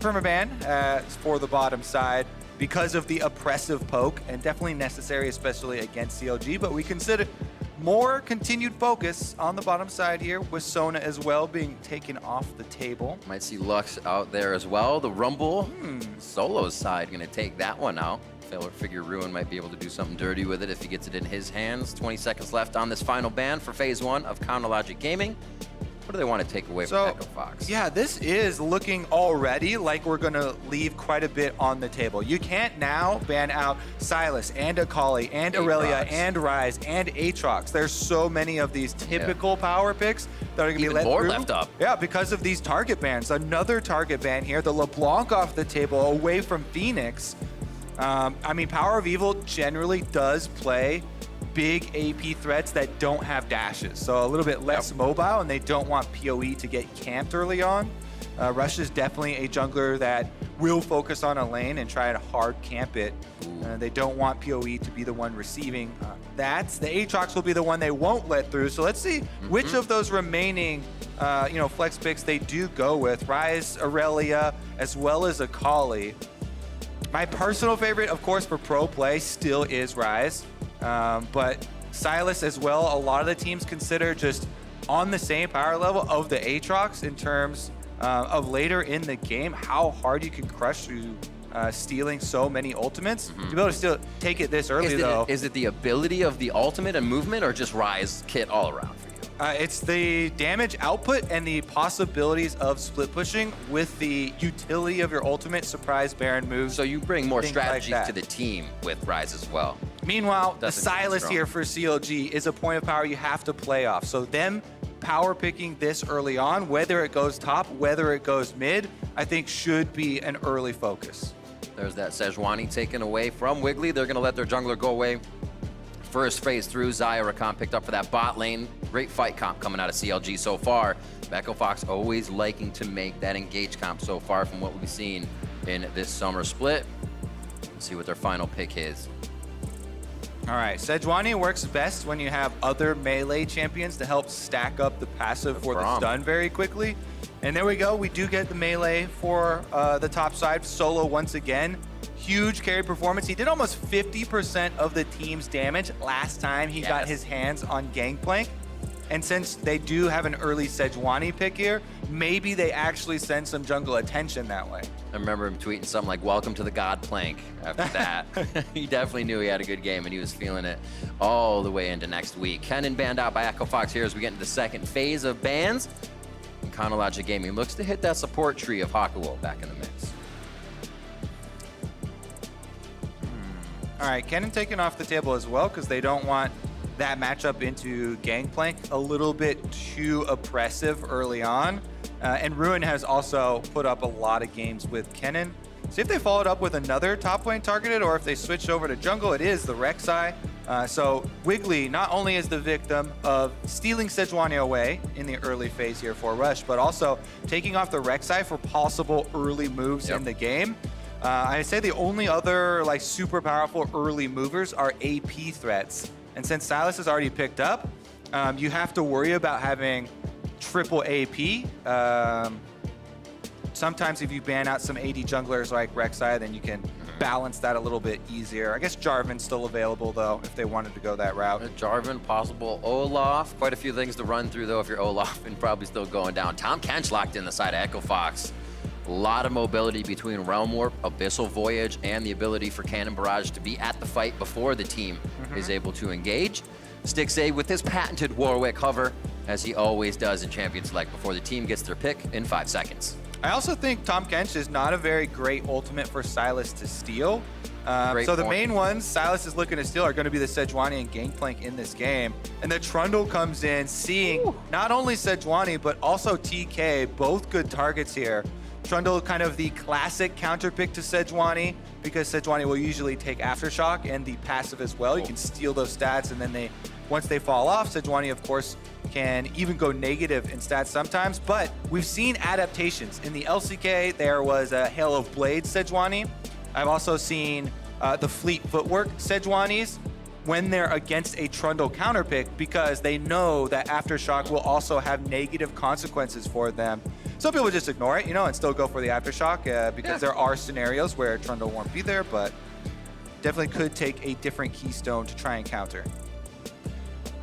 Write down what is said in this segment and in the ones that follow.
permaban for the bottom side because of the oppressive poke, and definitely necessary, especially against CLG. But we consider more continued focus on the bottom side here, with Sona as well being taken off the table. Might see Lux out there as well. The Rumble solo side gonna take that one out. Figure Ruin might be able to do something dirty with it if he gets it in his hands. 20 seconds left on this final ban for phase 1 of Counterlogic Gaming. What do they want to take away from Echo Fox? Yeah, this is looking already like we're going to leave quite a bit on the table. You can't now ban out Sylas and Akali and Aurelia and Ryze and Aatrox. There's so many of these typical power picks that are going to be let more through. Left up. Yeah, because of these target bans. Another target ban here. The LeBlanc off the table away from Phoenix. I mean, PowerOfEvil generally does play big AP threats that don't have dashes, so a little bit less mobile, and they don't want PoE to get camped early on. Rush is definitely a jungler that will focus on a lane and try to hard camp it. They don't want PoE to be the one receiving that. The Aatrox will be the one they won't let through, so let's see which of those remaining flex picks they do go with. Ryze, Aurelia, as well as Akali. My personal favorite, of course, for pro play still is Ryze. But Sylas as well, a lot of the teams consider just on the same power level of the Aatrox in terms of later in the game, how hard you can crush through stealing so many ultimates. To be able to still take it this early, though. Is it the ability of the ultimate and movement, or just Ryze kit all around for you? It's the damage output and the possibilities of split pushing with the utility of your ultimate surprise Baron moves. So you bring more strategies to the team with Ryze as well. Meanwhile, the Sylas here for CLG is a point of power you have to play off. So them power picking this early on, whether it goes top, whether it goes mid, I think should be an early focus. There's that Sejuani taken away from Wiggily. They're going to let their jungler go away. First phase through, Xayah Rakan picked up for that bot lane. Great fight comp coming out of CLG so far. Echo Fox always liking to make that engage comp so far from what we've seen in this summer split. Let's see what their final pick is. All right, Sejuani works best when you have other melee champions to help stack up the passive for the stun very quickly. And there we go, we do get the melee for the top side. Solo once again, huge carry performance. He did almost 50% of the team's damage last time he got his hands on Gangplank. And since they do have an early Sejuani pick here, maybe they actually send some jungle attention that way. I remember him tweeting something like, "Welcome to the God Plank." After that, he definitely knew he had a good game, and he was feeling it all the way into next week. Kennen banned out by Echo Fox here as we get into the second phase of bans. And Counterlogic Gaming looks to hit that support tree of Hakuho back in the mix. All right, Kennen taken off the table as well because they don't want that matchup into Gangplank a little bit too oppressive early on. And Ruin has also put up a lot of games with Kennen. See if they followed up with another top lane targeted, or if they switched over to jungle. It is the Rek'Sai. So Wiggily not only is the victim of stealing Sejuani away in the early phase here for Rush, but also taking off the Rek'Sai for possible early moves in the game. I say the only other like super powerful early movers are AP threats. And since Sylas has already picked up, you have to worry about having triple AP. Sometimes if you ban out some AD junglers like Rek'Sai, then you can balance that a little bit easier. I guess Jarvan's still available, though, if they wanted to go that route. Jarvan, possible Olaf. Quite a few things to run through, though, if you're Olaf, and probably still going down. Tahm Kench locked in the side of Echo Fox. A lot of mobility between Realm Warp, Abyssal Voyage, and the ability for Cannon Barrage to be at the fight before the team is able to engage. Stixxay with his patented Warwick hover, as he always does in Champion Select before the team gets their pick in 5 seconds. I also think Tahm Kench is not a very great ultimate for Sylas to steal. So the main ones Sylas is looking to steal are going to be the Sejuani and Gangplank in this game. And the Trundle comes in seeing not only Sejuani, but also TK, both good targets here. Trundle kind of the classic counter pick to Sejuani, because Sejuani will usually take Aftershock and the passive as well. You can steal those stats, and then once they fall off, Sejuani, of course, can even go negative in stats sometimes. But we've seen adaptations. In the LCK, there was a Hail of Blades Sejuani. I've also seen the Fleet Footwork Sejuanis when they're against a Trundle counterpick, because they know that Aftershock will also have negative consequences for them. Some people just ignore it, you know, and still go for the Aftershock because there are scenarios where Trundle won't be there, but definitely could take a different keystone to try and counter.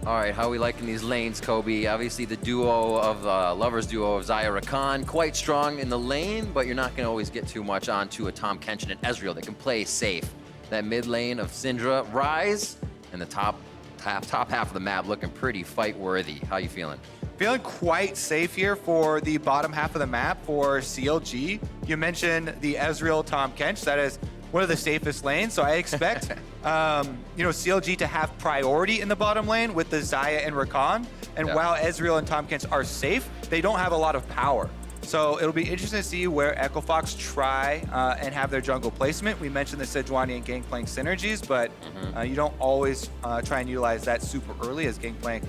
All right, how are we liking these lanes, Kobe? Obviously, the duo of lovers duo of Xayah Rakan, quite strong in the lane, but you're not going to always get too much onto a Tahm, Kench, and Ezreal that can play safe. That mid lane of Syndra, Ryze, and the top half of the map looking pretty fight-worthy. How you feeling? Feeling quite safe here for the bottom half of the map for CLG. You mentioned the Ezreal Tahm Kench. That is one of the safest lanes, so I expect you know, CLG to have priority in the bottom lane with the Xayah and Rakan. And while Ezreal and Tahm Kench are safe, they don't have a lot of power. So it'll be interesting to see where EchoFox try and have their jungle placement. We mentioned the Sejuani and Gangplank synergies, but you don't always try and utilize that super early, as Gangplank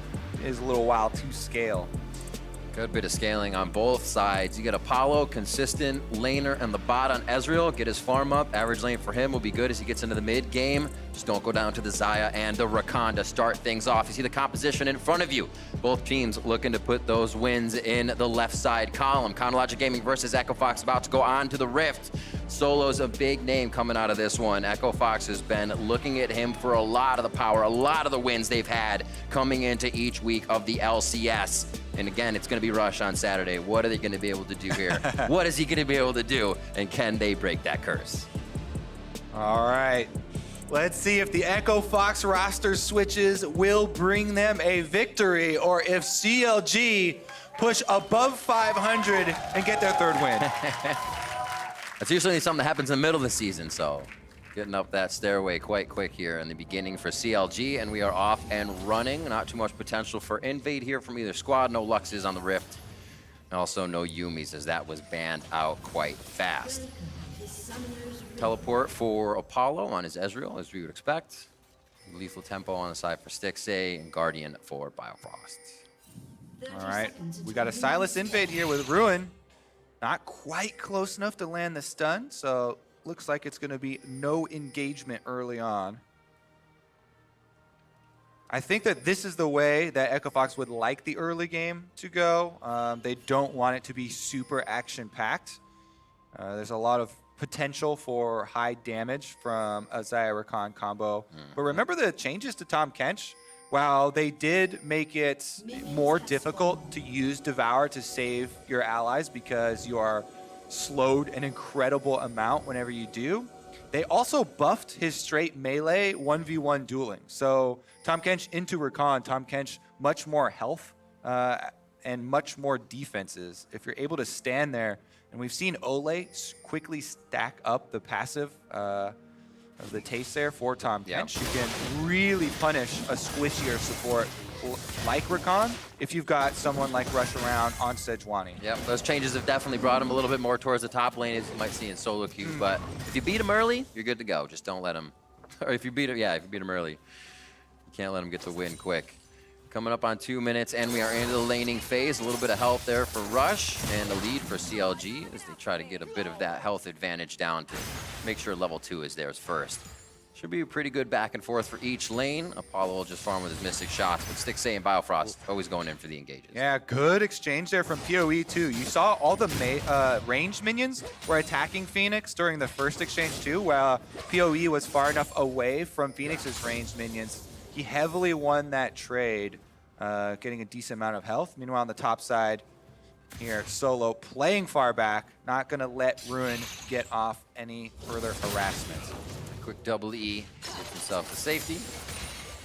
is a little while to scale. Good bit of scaling on both sides. You get Apollo, consistent laner on the bot on Ezreal. Get his farm up. Average lane for him will be good as he gets into the mid game. Just don't go down to the Xayah and the Rakan to start things off. You see the composition in front of you. Both teams looking to put those wins in the left side column. Chronologic Gaming versus EchoFox about to go on to the Rift. Solo's a big name coming out of this one. EchoFox has been looking at him for a lot of the power, a lot of the wins they've had coming into each week of the LCS. And again, it's going to be Rush on Saturday. What are they going to be able to do here? What is he going to be able to do? And can they break that curse? All right. Let's see if the EchoFox roster switches will bring them a victory, or if CLG push above 500 and get their third win. That's usually something that happens in the middle of the season, so getting up that stairway quite quick here in the beginning for CLG, and we are off and running. Not too much potential for invade here from either squad. No Luxes on the Rift. And also no Yumis, as that was banned out quite fast. Teleport for Apollo on his Ezreal, as we would expect. Lethal tempo on the side for Stixxay, and Guardian for Biofrost. All right, we got a Sylas invade here with Ruin. Not quite close enough to land the stun, so looks like it's going to be no engagement early on. I think that this is the way that EchoFox would like the early game to go. They don't want it to be super action-packed. There's a lot of potential for high damage from a Xayah Rakan combo. But remember the changes to Tahm Kench? While they did make it more difficult to use Devour to save your allies because you are slowed an incredible amount whenever you do, they also buffed his straight melee 1v1 dueling. So Tahm Kench into Rakan, Tahm Kench much more health and much more defenses. If you're able to stand there, and we've seen Ole quickly stack up the passive of the taste there for Tahm Kench. You can really punish a squishier support like Rakan if you've got someone like Rush Around on Sejuani. Yep, those changes have definitely brought him a little bit more towards the top lane, as you might see in solo queues. But if you beat him early, you're good to go. Just don't let him, or if you beat him, if you beat him early, you can't let him get the win quick. Coming up on 2 minutes, and we are into the laning phase. A little bit of help there for Rush, and the lead for CLG as they try to get a bit of that health advantage down to make sure level 2 is theirs first. Should be a pretty good back and forth for each lane. Apollo will just farm with his mystic shots, but Stixxay and Biofrost always going in for the engages. Yeah, good exchange there from PoE too. You saw all the ranged minions were attacking Phoenix during the first exchange too, while PoE was far enough away from Phoenix's ranged minions. He heavily won that trade, getting a decent amount of health. Meanwhile, on the top side here, Solo playing far back, not going to let Ruin get off any further harassment. Quick double E, gets himself to safety.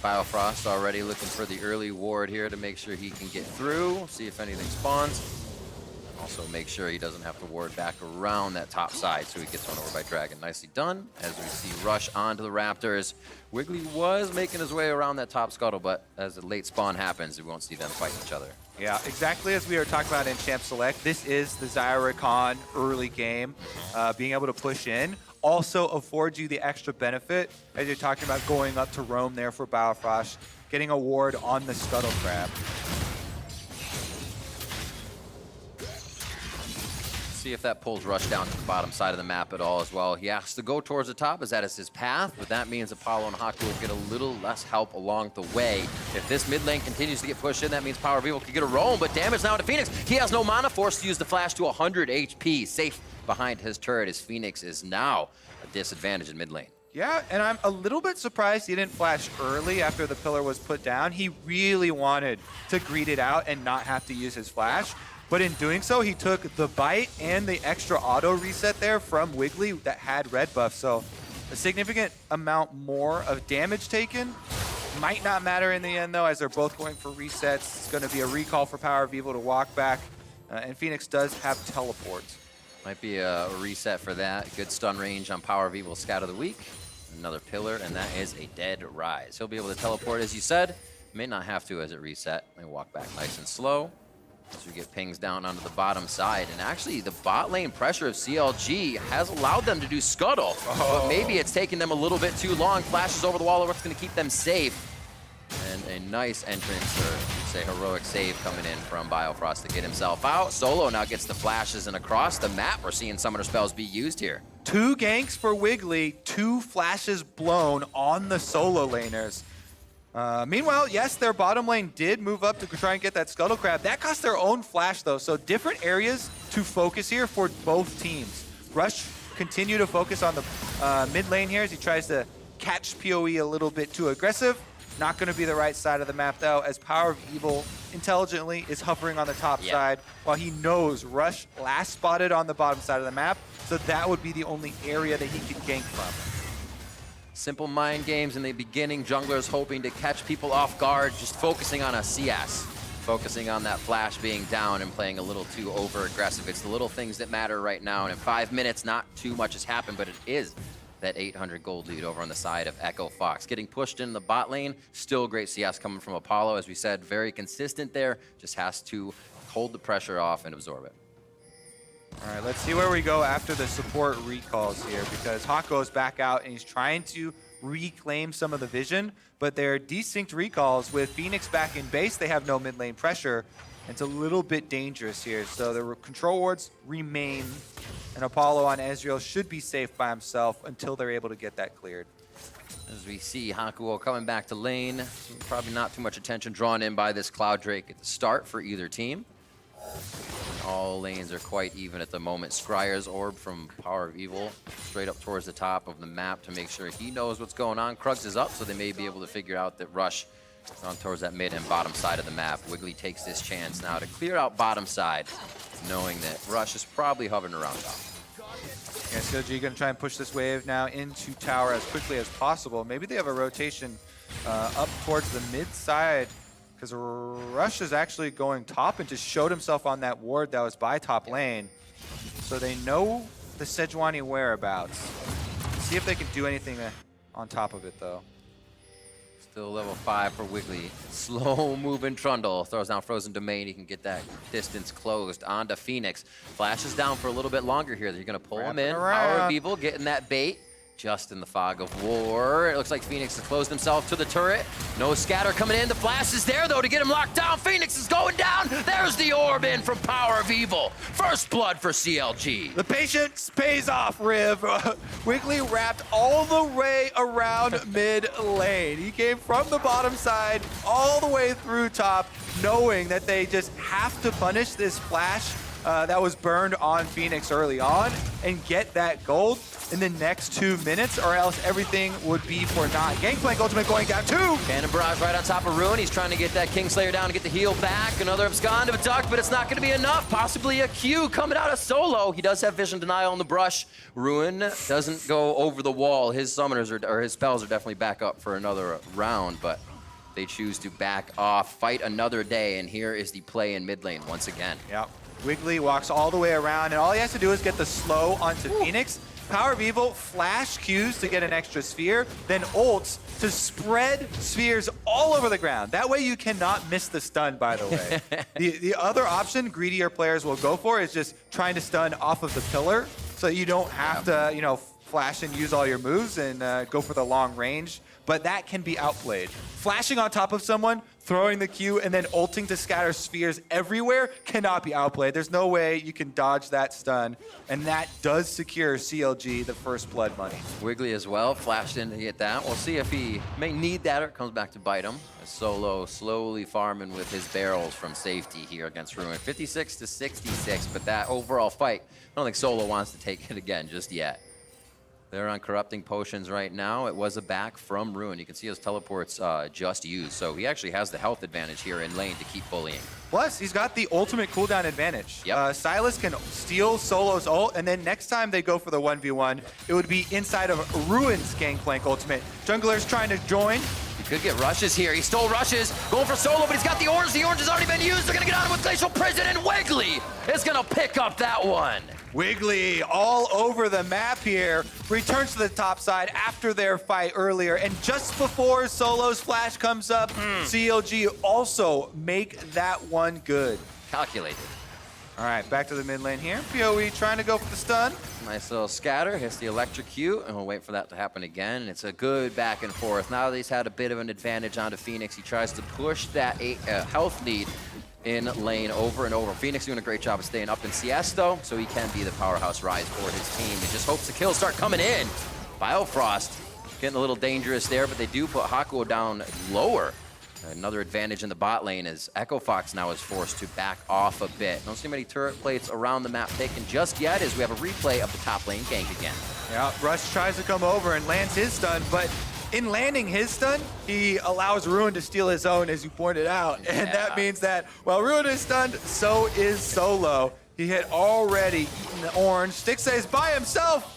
Biofrost already looking for the early ward here to make sure he can get through, see if anything spawns. Also make sure he doesn't have to ward back around that top side so he gets run over by Dragon. Nicely done. As we see Rush onto the Raptors. Wiggily was making his way around that top scuttle, but as the late spawn happens, we won't see them fight each other. Yeah, exactly as we were talking about in Champ Select, this is the Xayah Rakan early game. Being able to push in also affords you the extra benefit as you're talking about going up to roam there for Biofrost, getting a ward on the Scuttle Crab. See if that pulls Rush down to the bottom side of the map at all as well. He has to go towards the top as that is his path, but that means Apollo and Hakuho will get a little less help along the way. If this mid lane continues to get pushed in, that means PowerOfEvil could get a roam, but damage now to Phoenix. He has no mana, forced to use the flash to 100 HP. Safe behind his turret as Phoenix is now a disadvantage in mid lane. Yeah, and I'm a little bit surprised he didn't flash early after the pillar was put down. He really wanted to greet it out and not have to use his flash. But in doing so, he took the bite and the extra auto reset there from Wiggily that had red buff. So a significant amount more of damage taken. Might not matter in the end, though, as they're both going for resets. It's going to be a recall for PowerOfEvil to walk back. And Phoenix does have teleports. Might be a reset for that. Good stun range on PowerOfEvil Scout of the Week. Another pillar, and that is a dead Ryze. He'll be able to teleport, as you said. May not have to as it reset. May walk back nice and slow. As we get pings down onto the bottom side. And actually, the bot lane pressure of CLG has allowed them to do scuttle. But maybe it's taking them a little bit too long. Flashes over the wall are what's going to keep them safe. And a nice entrance, or say heroic save coming in from Biofrost to get himself out. Solo now gets the flashes, and across the map, we're seeing summoner spells be used here. 2 ganks for Wiggily, 2 flashes blown on the solo laners. Meanwhile, yes, their bottom lane did move up to try and get that Scuttle Crab. That cost their own flash, though, so different areas to focus here for both teams. Rush continue to focus on the mid lane here as he tries to catch PoE a little bit too aggressive. Not going to be the right side of the map, though, as PowerOfEvil intelligently is hovering on the top side, while he knows Rush last spotted on the bottom side of the map, so that would be the only area that he could gank from. Simple mind games in the beginning. Junglers hoping to catch people off guard, just focusing on a CS. Focusing on that flash being down and playing a little too over-aggressive. It's the little things that matter right now, and in 5 minutes, not too much has happened, but it is that 800 gold lead over on the side of Echo Fox. Getting pushed in the bot lane, still great CS coming from Apollo. As we said, very consistent there, just has to hold the pressure off and absorb it. All right, let's see where we go after the support recalls here, because Hakuho's back out and he's trying to reclaim some of the vision, but they're distinct recalls. With Phoenix back in base, they have no mid lane pressure. It's a little bit dangerous here, so the control wards remain, and Apollo on Ezreal should be safe by himself until they're able to get that cleared. As we see Hakuho coming back to lane, probably not too much attention drawn in by this Cloud Drake at the start for either team. All lanes are quite even at the moment. Scryer's orb from PowerOfEvil straight up towards the top of the map to make sure he knows what's going on. Krugs is up, so they may be able to figure out that Rush is on towards that mid and bottom side of the map. Wiggily takes this chance now to clear out bottom side, knowing that Rush is probably hovering around top. Yeah, CLG gonna try and push this wave now into tower as quickly as possible. Maybe they have a rotation up towards the mid side, because Rush is actually going top and just showed himself on that ward that was by top lane. So they know the Sejuani whereabouts. See if they can do anything on top of it, though. Still level 5 for Wiggily. Slow moving Trundle. Throws down Frozen Domain. He can get that distance closed onto Phoenix. Flashes down for a little bit longer here. They're going to pull him in. PowerOfEvil getting that bait. Just in the fog of war. It looks like Phoenix has closed himself to the turret. No scatter coming in. The flash is there, though, to get him locked down. Phoenix is going down. There's the orb in from PowerOfEvil. First blood for CLG. The patience pays off, Riv. Wiggily wrapped all the way around mid lane. He came from the bottom side all the way through top, knowing that they just have to punish this flash that was burned on Phoenix early on and get that gold in the next 2 minutes, or else everything would be for naught. Gangplank ultimate going down too. Cannon Barrage right on top of Ruin. He's trying to get that Kingslayer down to get the heal back. Another abscond of a duck, but it's not going to be enough. Possibly a Q coming out of Solo. He does have vision denial in the brush. Ruin doesn't go over the wall. His summoners or his spells are definitely back up for another round, but they choose to back off, fight another day, and here is the play in mid lane once again. Yep. Wiggily walks all the way around, and all he has to do is get the slow onto Phoenix. PowerOfEvil flash Qs to get an extra sphere, then ults to spread spheres all over the ground. That way you cannot miss the stun, by the way. The other option greedier players will go for is just trying to stun off of the pillar, so you don't have to, flash and use all your moves and go for the long range, but that can be outplayed. Flashing on top of someone, throwing the Q, and then ulting to scatter spheres everywhere cannot be outplayed. There's no way you can dodge that stun, and that does secure CLG the first blood money. Wiggily as well, flashed in to get that. We'll see if he may need that or it comes back to bite him. As Solo slowly farming with his barrels from safety here against Ruin. 56 to 66, but that overall fight, I don't think Solo wants to take it again just yet. They're on corrupting potions right now. It was a back from Ruin. You can see his teleports just used, so he actually has the health advantage here in lane to keep bullying. Plus, he's got the ultimate cooldown advantage. Yep. Sylas can steal Solo's ult, and then next time they go for the 1v1, it would be inside of Ruin's Gangplank ultimate. Jungler's trying to join. He could get rushes here. He stole rushes, going for Solo, but he's got the orange. The orange has already been used. They're gonna get out of it with Glacial Prison, and Wiggily is gonna pick up that one. Wiggily all over the map here, returns to the top side after their fight earlier, and just before Solo's flash comes up, CLG also make that one good. Calculated. All right, back to the mid lane here. PoE trying to go for the stun. Nice little scatter, hits the electrocute, and we'll wait for that to happen again. And it's a good back and forth. Now that he's had a bit of an advantage onto Phoenix, he tries to push that health lead in lane over and over. Phoenix doing a great job of staying up in CS though, so he can be the powerhouse Ryze for his team. He just hopes the kills start coming in. Biofrost getting a little dangerous there, but they do put Hakuho down lower. Another advantage in the bot lane is Echo Fox now is forced to back off a bit. Don't see many turret plates around the map taken just yet as we have a replay of the top lane gank again. Yeah, Rush tries to come over and lands his stun, but in landing his stun, he allows Ruin to steal his own, as you pointed out. And that means that while Ruin is stunned, so is Solo. He had already eaten the orange. Stixxay is by himself.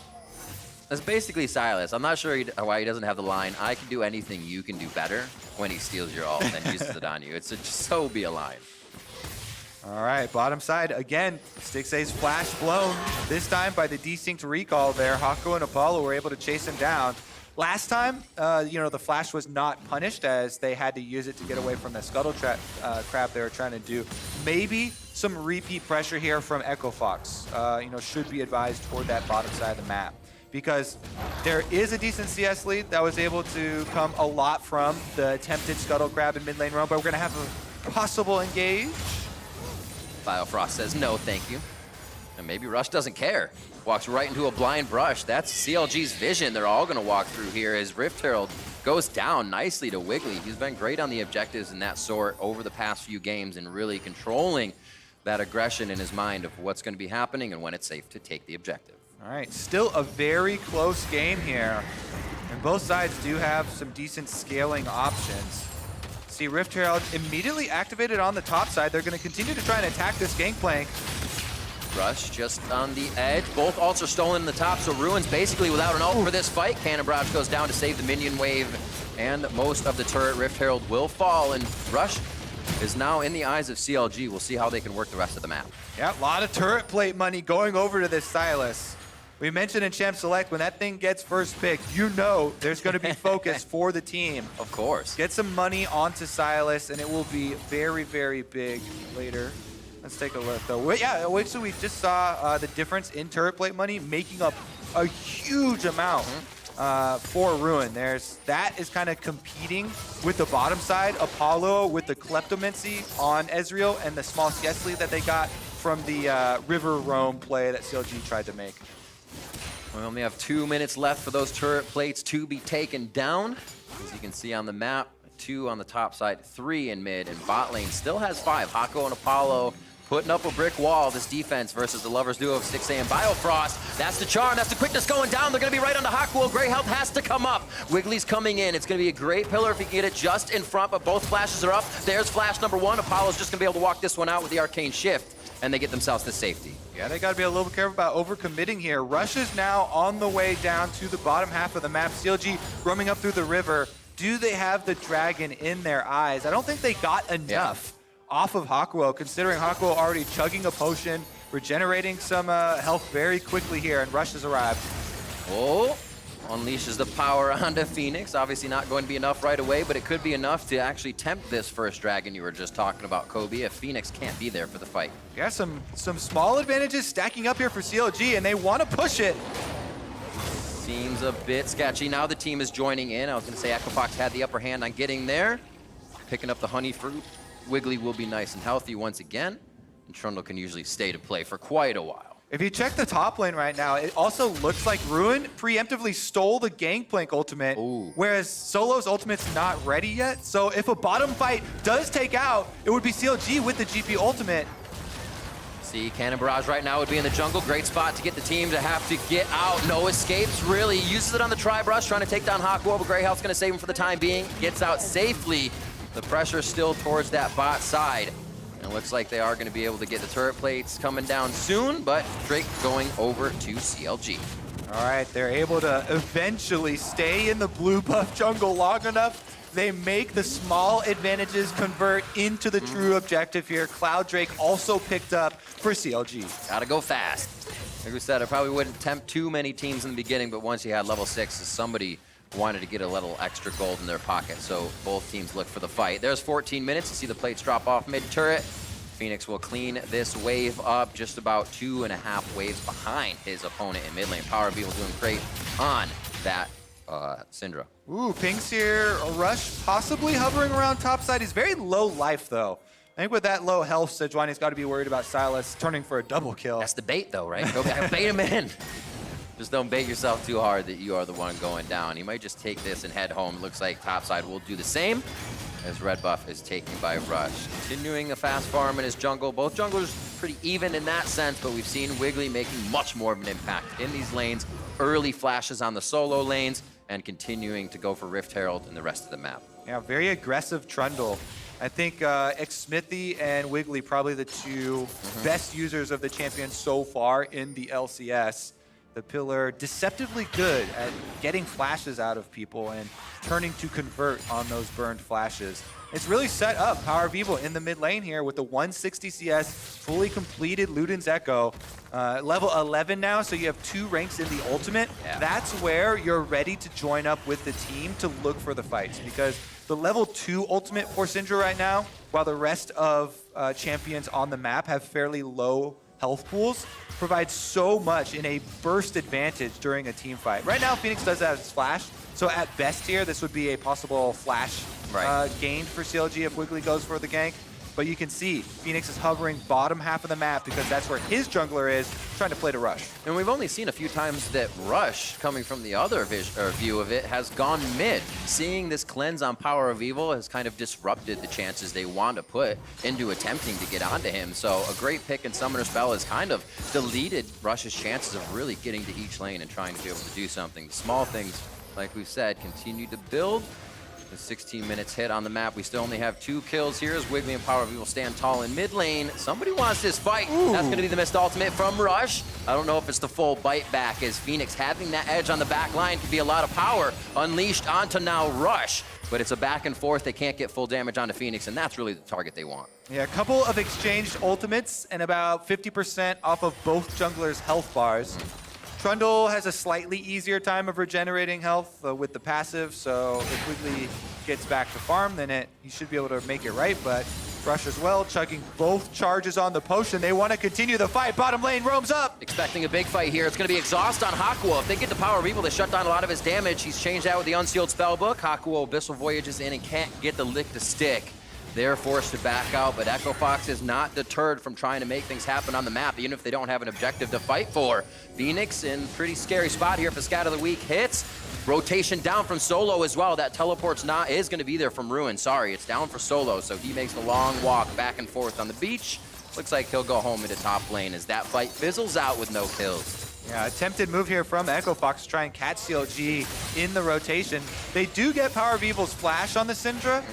That's basically Sylas. I'm not sure why he doesn't have the line, I can do anything you can do better, when he steals your ult and uses it on you. It's a so be a line. All right, bottom side again. Stixxay's flash blown, this time by the desync recall there. Hakuho and Apollo were able to chase him down. Last time, the flash was not punished as they had to use it to get away from the scuttle crab they were trying to do. Maybe some repeat pressure here from Echo Fox, should be advised toward that bottom side of the map. Because there is a decent CS lead that was able to come a lot from the attempted scuttle crab in mid lane run, but we're gonna have a possible engage. Biofrost says no, thank you. And maybe Rush doesn't care. Walks right into a blind brush. That's CLG's vision they're all gonna walk through here as Rift Herald goes down nicely to Wiggily. He's been great on the objectives in that sort over the past few games and really controlling that aggression in his mind of what's gonna be happening and when it's safe to take the objective. All right, still a very close game here. And both sides do have some decent scaling options. See, Rift Herald immediately activated on the top side. They're gonna continue to try and attack this Gangplank. Rush just on the edge. Both ults are stolen in the top, so Ruin's basically without an ult for this fight. Cannon Barrage goes down to save the minion wave, and most of the turret Rift Herald will fall, and Rush is now in the eyes of CLG. We'll see how they can work the rest of the map. Yeah, a lot of turret plate money going over to this Sylas. We mentioned in Champ Select, when that thing gets first pick, there's going to be focus for the team. Of course. Get some money onto Sylas, and it will be very, very big later. Let's take a look, though. Yeah, so we just saw the difference in turret plate money making up a huge amount for Ruin. That is kind of competing with the bottom side. Apollo with the kleptomancy on Ezreal and the small CS lead that they got from the river roam play that CLG tried to make. We only have 2 minutes left for those turret plates to be taken down. As you can see on the map, 2 on the top side, 3 in mid, and bot lane still has 5. Hakuho and Apollo putting up a brick wall, this defense versus the lovers duo of Stixxay and Biofrost. That's the charm, that's the quickness going down. They're gonna be right onto Hakuho. Great health has to come up. Wigglily's coming in. It's gonna be a great pillar if he can get it just in front, but both flashes are up. There's flash number 1. Apollo's just gonna be able to walk this one out with the arcane shift, and they get themselves to safety. Yeah, they got to be a little careful about overcommitting here. Rush is now on the way down to the bottom half of the map. CLG roaming up through the river. Do they have the dragon in their eyes? I don't think they got enough off of Hakuho, considering Hakuho already chugging a potion, regenerating some health very quickly here, and Rush has arrived. Oh, unleashes the power onto Phoenix. Obviously not going to be enough right away, but it could be enough to actually tempt this first dragon you were just talking about, Kobe, if Phoenix can't be there for the fight. Yeah, some small advantages stacking up here for CLG, and they want to push it. Seems a bit sketchy. Now the team is joining in. I was going to say EchoFox had the upper hand on getting there. Picking up the honey fruit. Wiggily will be nice and healthy once again. And Trundle can usually stay to play for quite a while. If you check the top lane right now, it also looks like Ruin preemptively stole the Gangplank ultimate, whereas Solo's ultimate's not ready yet. So if a bottom fight does take out, it would be CLG with the GP ultimate. See, Cannon Barrage right now would be in the jungle. Great spot to get the team to have to get out. No escapes, really. Uses it on the Tri-Brush, trying to take down Hakuho, but Grey Health's going to save him for the time being. Gets out safely. The pressure still towards that bot side. And it looks like they are going to be able to get the turret plates coming down soon, but Drake going over to CLG. All right, they're able to eventually stay in the blue buff jungle long enough. They make the small advantages convert into the true objective here. Cloud Drake also picked up for CLG. Gotta go fast. Like we said, I probably wouldn't tempt too many teams in the beginning, but once you had level 6, somebody wanted to get a little extra gold in their pocket, so both teams look for the fight. There's 14 minutes to see the plates drop off mid-turret. Phoenix will clean this wave up, just about 2.5 waves behind his opponent in mid lane. PowerOfEvil doing great on that Syndra. Ooh, Pink's here, a rush possibly hovering around topside. He's very low life though. I think with that low health, Sejuani's got to be worried about Sylas turning for a double kill. That's the bait though, right? Go back, bait him in. Just don't bait yourself too hard that you are the one going down. He might just take this and head home. Looks like topside will do the same as red buff is taken by Rush. Continuing a fast farm in his jungle. Both junglers pretty even in that sense, but we've seen Wiggily making much more of an impact in these lanes. Early flashes on the solo lanes and continuing to go for Rift Herald in the rest of the map. Yeah, very aggressive Trundle. I think Xmithy and Wiggily probably the two best users of the champion so far in the LCS. The pillar deceptively good at getting flashes out of people and turning to convert on those burned flashes. It's really set up PowerOfEvil in the mid lane here with the 160 CS, fully completed Luden's Echo. Level 11 now, so you have 2 ranks in the ultimate. Yeah. That's where you're ready to join up with the team to look for the fights, because the level 2 ultimate for Syndra right now, while the rest of champions on the map have fairly low health pools, provides so much in a burst advantage during a team fight. Right now, Phoenix does that as Flash, so at best here, this would be a possible Flash gain for CLG if Wiggily goes for the gank. But you can see Phoenix is hovering bottom half of the map because that's where his jungler is, trying to play to Rush. And we've only seen a few times that Rush, coming from the other view of it, has gone mid. Seeing this cleanse on PowerOfEvil has kind of disrupted the chances they want to put into attempting to get onto him. So a great pick and summoner spell has kind of deleted Rush's chances of really getting to each lane and trying to be able to do something. The small things, like we said, continue to build. The 16 minutes hit on the map. We still only have 2 kills here as Wiggily and PowerOfEvil stand tall in mid lane. Somebody wants this fight. Ooh. That's going to be the missed ultimate from Rush. I don't know if it's the full bite back, as Phoenix having that edge on the back line could be a lot of power unleashed onto now Rush. But it's a back and forth. They can't get full damage onto Phoenix, and that's really the target they want. Yeah, a couple of exchanged ultimates and about 50% off of both junglers' health bars. Trundle has a slightly easier time of regenerating health with the passive, so if Wiggily gets back to farm, then he should be able to make it right, but Rush as well, chugging both charges on the potion. They want to continue the fight. Bottom lane roams up. Expecting a big fight here. It's going to be exhaust on Hakuho. If they get the PowerOfEvil, they shut down a lot of his damage. He's changed out with the Unsealed Spellbook. Hakuho Abyssal Voyages in and can't get the lick to stick. They're forced to back out, but EchoFox is not deterred from trying to make things happen on the map, even if they don't have an objective to fight for. Phoenix in pretty scary spot here if the Scat of the Week hits. Rotation down from Solo as well. That teleport's is going to be there from Ruin. Sorry, it's down for Solo, so he makes the long walk back and forth on the beach. Looks like he'll go home into top lane as that fight fizzles out with no kills. Yeah, attempted move here from EchoFox to try and catch CLG in the rotation. They do get PowerOfEvil's flash on the Syndra.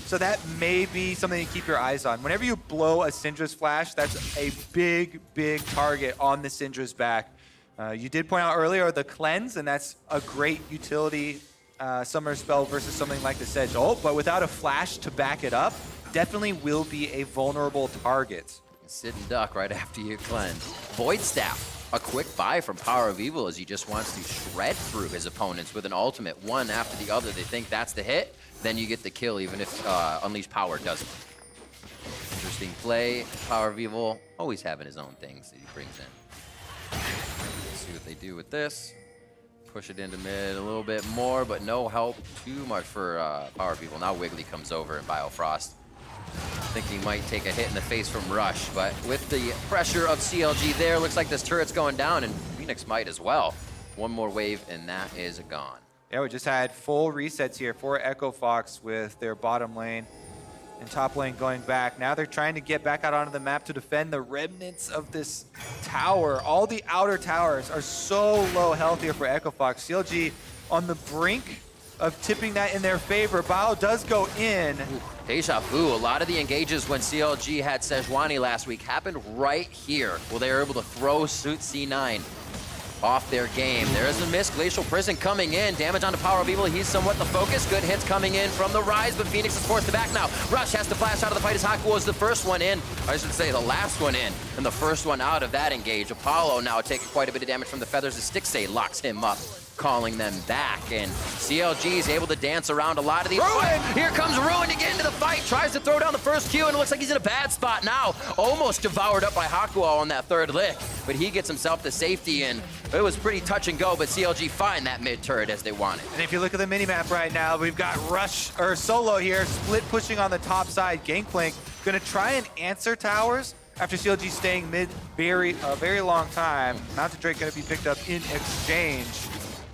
So that may be something to keep your eyes on. Whenever you blow a Syndra's flash, that's a big, big target on the Syndra's back. You did point out earlier the cleanse, and that's a great utility summoner spell versus something like the Sedge ult, but without a flash to back it up, definitely will be a vulnerable target. Sit and duck right after you cleanse. Void Staff, a quick buy from PowerOfEvil as he just wants to shred through his opponents with an ultimate, one after the other. They think that's the hit. Then you get the kill even if Unleashed Power doesn't. Interesting play. PowerOfEvil always having his own things that he brings in. Let's see what they do with this. Push it into mid a little bit more, but no help too much for PowerOfEvil. Now Wiggily comes over and Biofrost. I think he might take a hit in the face from Rush, but with the pressure of CLG there, looks like this turret's going down, and Phoenix might as well. One more wave, and that is gone. Yeah, we just had full resets here for Echo Fox with their bottom lane and top lane going back. Now they're trying to get back out onto the map to defend the remnants of this tower. All the outer towers are so low health here for Echo Fox. CLG on the brink of tipping that in their favor. Bao does go in. Deja vu. A lot of the engages when CLG had Sejuani last week happened right here, where they were able to throw Suit C9 off their game. There is a miss. Glacial Prison coming in. Damage onto PowerOfEvil. He's somewhat the focus. Good hits coming in from the Ryze, but Phoenix is forced to back now. Rush has to flash out of the fight as Hakuho was the first one in. I should say the last one in, and the first one out of that engage. Apollo now taking quite a bit of damage from the feathers as Stixxay locks him up, calling them back, and CLG is able to dance around a lot of these. Ruin! Here comes Ruin to get into the fight, tries to throw down the first Q, and it looks like he's in a bad spot now. Almost devoured up by Hakuho on that third lick, but he gets himself to safety, and it was pretty touch and go, but CLG find that mid turret as they want it. And if you look at the minimap right now, we've got Rush, or Solo here, split pushing on the top side. Gangplank gonna try and answer towers after CLG staying mid a very long time. Mountain Drake gonna be picked up in exchange.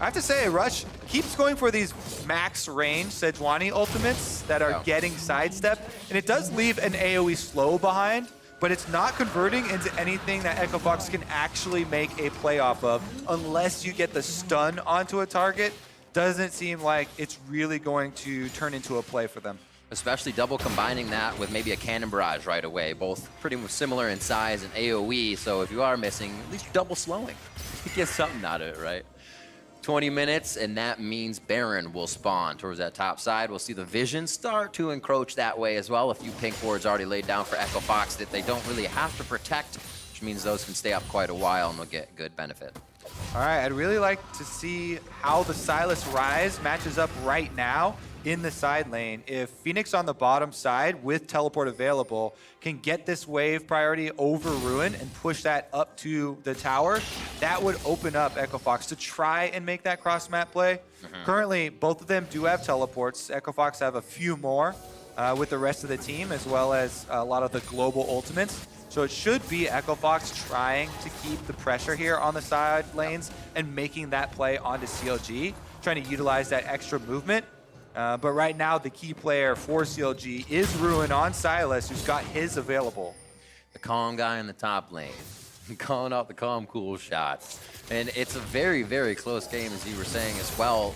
I have to say, Rush keeps going for these max range Sejuani ultimates that are getting sidestepped, and it does leave an AoE slow behind, but it's not converting into anything that Echo Fox can actually make a play off of unless you get the stun onto a target. Doesn't seem like it's really going to turn into a play for them. Especially double combining that with maybe a cannon barrage right away, both pretty much similar in size and AoE, so if you are missing, at least double slowing. You get something out of it, right? 20 minutes, and that means Baron will spawn towards that top side. We'll see the Vision start to encroach that way as well. A few pink wards already laid down for Echo Fox that they don't really have to protect, which means those can stay up quite a while and they'll get good benefit. All right, I'd really like to see how the Sylas Ryze matches up right now in the side lane. If Phoenix on the bottom side with teleport available can get this wave priority over Ruin and push that up to the tower, that would open up Echo Fox to try and make that cross map play. Currently, both of them do have teleports. Echo Fox have a few more with the rest of the team, as well as a lot of the global ultimates. So it should be Echo Fox trying to keep the pressure here on the side lanes and making that play onto CLG, trying to utilize that extra movement. But right now, the key player for CLG is Ruin on Sylas, who's got his available. The calm guy in the top lane, calling out the calm, cool shots. And it's a very, very close game, as you were saying as well.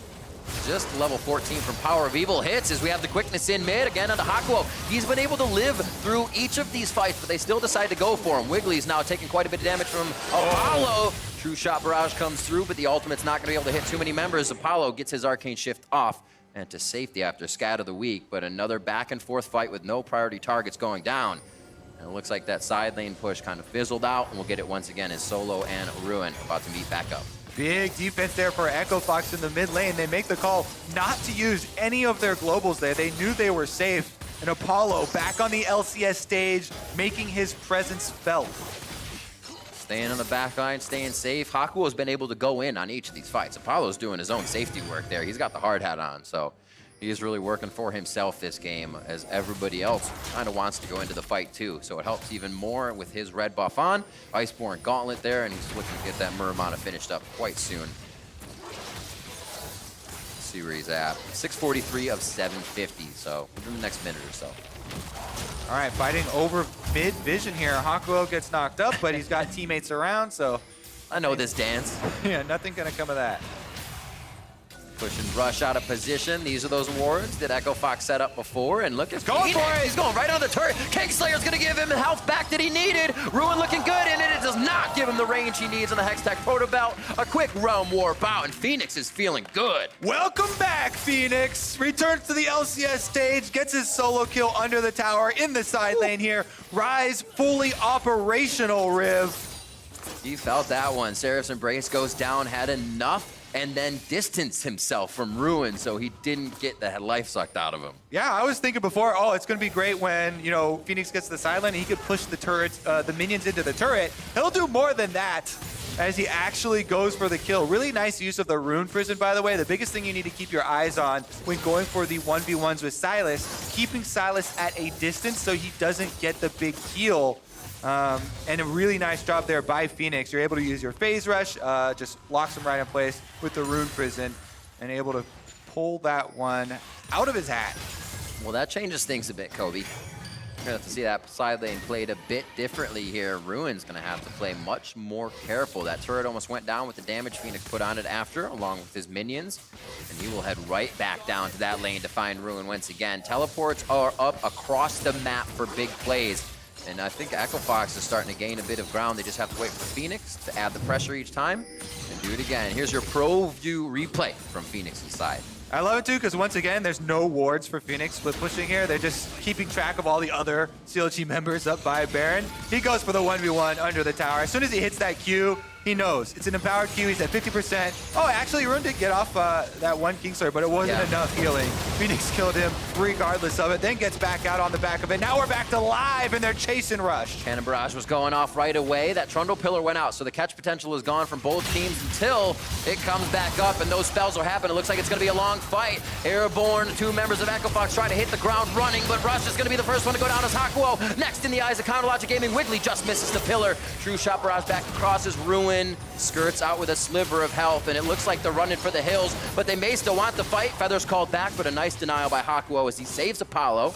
Just level 14 from PowerOfEvil hits as we have the quickness in mid, again onto Hakuho. He's been able to live through each of these fights, but they still decide to go for him. Wiggly's now taking quite a bit of damage from Apollo. True Shot Barrage comes through, but the ultimate's not going to be able to hit too many members. Apollo gets his Arcane Shift off and to safety after Scat of the Week, but another back and forth fight with no priority targets going down. And it looks like that side lane push kind of fizzled out, and we'll get it once again as Solo and Ruin about to meet back up. Big defense there for Echo Fox in the mid lane. They make the call not to use any of their globals there. They knew they were safe. And Apollo back on the LCS stage, making his presence felt. Staying on the back line, staying safe. Hakuho's been able to go in on each of these fights. Apollo's doing his own safety work there. He's got the hard hat on, so he is really working for himself this game, as everybody else kind of wants to go into the fight too. So it helps even more with his red buff on. Iceborne Gauntlet there, and he's looking to get that Muramana finished up quite soon. Let's see where he's at. 643 of 750, so within the next minute or so. All right, fighting over mid vision here. Hakuho gets knocked up, but he's got teammates around, so I know this dance. yeah, nothing gonna come of that. Pushing Rush out of position. These are those wards that Echo Fox set up before, and look at going for it. He's going right on the turret. Kingslayer's gonna give him the health back that he needed. Ruin looking good, and it does not give him the range he needs on the Hextech Proto Belt. A quick realm warp out, and Phoenix is feeling good. Welcome back, Phoenix. Returns to the LCS stage, gets his solo kill under the tower in the side lane here. Ryze fully operational, Riv. He felt that one. Seraph's Embrace goes down, had enough, and then distanced himself from Ruin, so he didn't get the life sucked out of him. Yeah, I was thinking before, oh, it's going to be great when, you know, Phoenix gets to the side lane and he could push the turrets, the minions into the turret. He'll do more than that. as he actually goes for the kill. Really nice use of the Rune Prison, by the way. The biggest thing you need to keep your eyes on when going for the 1v1s with Sylas, keeping Sylas at a distance so he doesn't get the big heal. And a really nice job there by Phoenix. You're able to use your phase rush, just locks him right in place with the Rune Prison, and able to pull that one out of his hat. Well, that changes things a bit, Kobe. You're gonna have to see that side lane played a bit differently here. Ruin's gonna have to play much more careful. That turret almost went down with the damage Phoenix put on it after, along with his minions. And he will head right back down to that lane to find Ruin once again. Teleports are up across the map for big plays. And I think Echo Fox is starting to gain a bit of ground. They just have to wait for Phoenix to add the pressure each time and do it again. Here's your pro view replay from Phoenix's side. I love it too, because once again, there's no wards for Phoenix split pushing here. They're just keeping track of all the other CLG members up by Baron. He goes for the 1v1 under the tower. As soon as he hits that Q, he knows. It's an empowered Q, he's at 50%. Oh, actually, Rune did get off that one Kingslayer, but it wasn't enough healing. Phoenix killed him regardless of it, then gets back out on the back of it. Now we're back to live, and they're chasing Rush. Cannon Barrage was going off right away. That Trundle pillar went out, so the catch potential is gone from both teams until it comes back up, and those spells will happen. It looks like it's going to be a long fight. Airborne, two members of Echo Fox try to hit the ground running, but Rush is going to be the first one to go down as Hakuho. Next in the eyes of Counter Logic Gaming, Wiggily just misses the pillar. True Shot Barrage back across his Ruin. Skirts out with a sliver of health, and it looks like they're running for the hills, but they may still want the fight. Feathers called back, but a nice denial by Hakuho as he saves Apollo.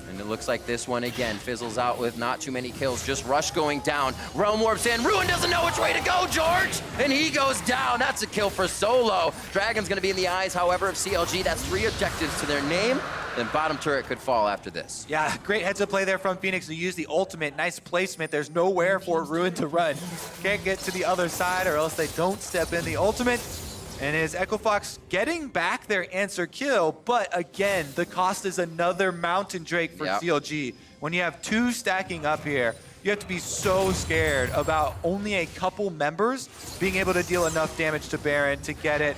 And it looks like this one again fizzles out with not too many kills. Just Rush going down. Realm warps in. Ruin doesn't know which way to go, George! And he goes down. That's a kill for Solo. Dragon's going to be in the eyes, however, of CLG. That's 3 objectives to their name. Then bottom turret could fall after this. Yeah, great heads up play there from Phoenix to use the ultimate. Nice placement. There's nowhere for Ruin to run. Can't get to the other side or else they don't step in the ultimate. And is Echo Fox getting back their answer kill, but again, the cost is another Mountain Drake for CLG. When you have 2 stacking up here, you have to be so scared about only a couple members being able to deal enough damage to Baron to get it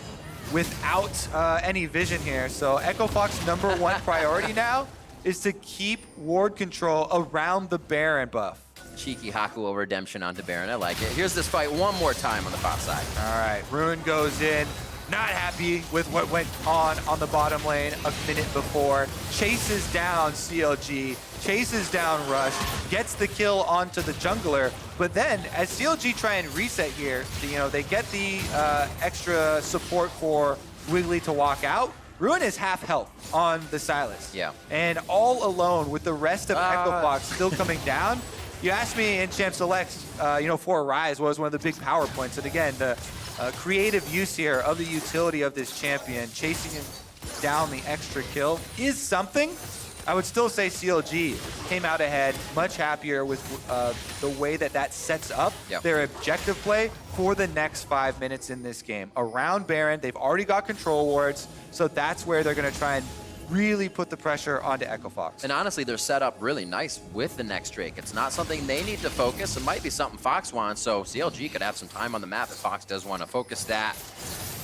without any vision here. So Echo Fox's #1 priority now is to keep ward control around the Baron buff. Cheeky Hakuho redemption onto Baron. I like it. Here's this fight one more time on the bot side. All right, Ruin goes in. Not happy with what went on the bottom lane a minute before. Chases down CLG, chases down Rush, gets the kill onto the jungler. But then, as CLG try and reset here, they get the extra support for Wiggily to walk out. Ruin is half health on the Sylas. Yeah. And all alone with the rest of Echo Fox still coming down. You asked me in Champ Select, for Ryze, what was one of the big power points. And again, the creative use here of the utility of this champion, chasing him down the extra kill is something. I would still say CLG came out ahead, much happier with the way that sets up their objective play for the next 5 minutes in this game. Around Baron, they've already got control wards, so that's where they're going to try and really put the pressure onto Echo Fox. And honestly, they're set up really nice with the next Drake. It's not something they need to focus. It might be something Fox wants, so CLG could have some time on the map if Fox does want to focus that.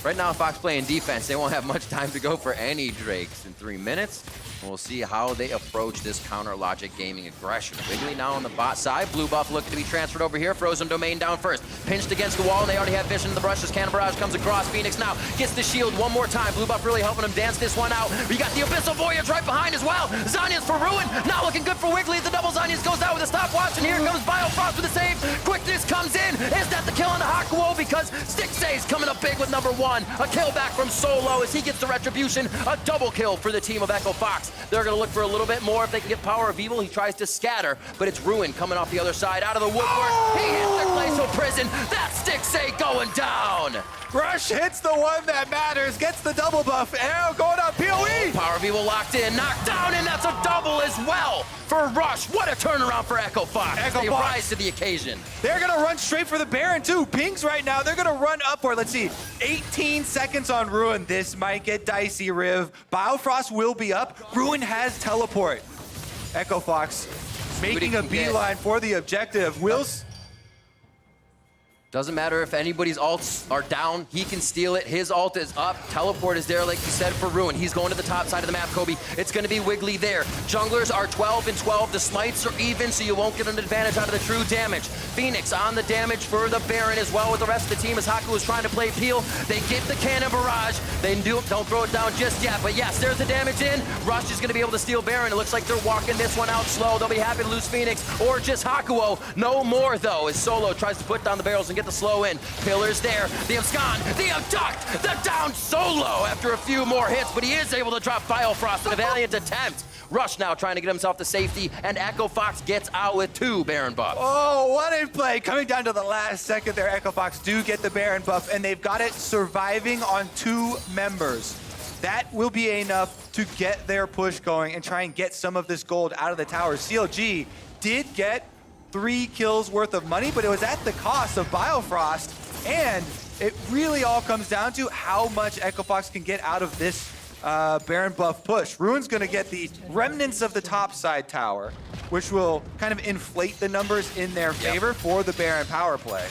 Right now, Fox playing defense. They won't have much time to go for any Drakes in 3 minutes. And we'll see how they approach this counter logic gaming aggression. Wiggily now on the bot side. Blue buff looking to be transferred over here. Frozen domain down first. Pinched against the wall, and they already have vision in the brush as Cannon Barrage comes across. Phoenix now gets the shield one more time. Blue buff really helping him dance this one out. We got the Abyssal Voyage right behind as well. Zhonya's for Ruin. Not looking good for Wiggily. The double Zhonya's goes out with a stopwatch, and here comes Biofrost with a save. Quickness comes in. Is that the kill on the Hakuho? Because Stixxay's coming up big with #1. A kill back from Solo as he gets the retribution. A double kill for the team of Echo Fox. They're going to look for a little bit more if they can get PowerOfEvil. He tries to scatter, but it's Ruin coming off the other side out of the woodwork. He hits the glacial prison. That's Stixxay going down. Rush hits the one that matters, gets the double buff. Arrow going up, PoE! PowerOfEvil locked in, knocked down, and that's a double as well for Rush. What a turnaround for Echo Fox. They rise to the occasion. They're going to run straight for the Baron, too. Pings right now. They're going to run up for, let's see, 18 seconds on Ruin. This might get dicey, Riv. Biofrost will be up. Ruin has teleport. Echo Fox making a beeline for the objective. Doesn't matter if anybody's ults are down, he can steal it. His ult is up. Teleport is there, like you said, for Ruin. He's going to the top side of the map, Kobe. It's going to be Wiggily there. Junglers are 12 and 12. The smites are even, so you won't get an advantage out of the true damage. Phoenix on the damage for the Baron as well with the rest of the team as Hakuho is trying to play Peel. They get the cannon barrage. They don't throw it down just yet, but yes, there's the damage in. Rush is going to be able to steal Baron. It looks like they're walking this one out slow. They'll be happy to lose Phoenix or just Hakuho. No more, though, as Solo tries to put down the barrels and get the slow in. Pillars there, the abscond, the abduct, the down Solo after a few more hits, but he is able to drop Biofrost in a valiant attempt. Rush now trying to get himself to safety, and Echo Fox gets out with 2 Baron buffs. Oh, what a play. Coming down to the last second there, Echo Fox do get the Baron buff, and they've got it surviving on 2 members. That will be enough to get their push going and try and get some of this gold out of the tower. CLG did get 3 kills worth of money, but it was at the cost of Biofrost, and it really all comes down to how much Echo Fox can get out of this Baron buff push. Ruin's gonna get the remnants of the top side tower, which will kind of inflate the numbers in their favor for the Baron power play.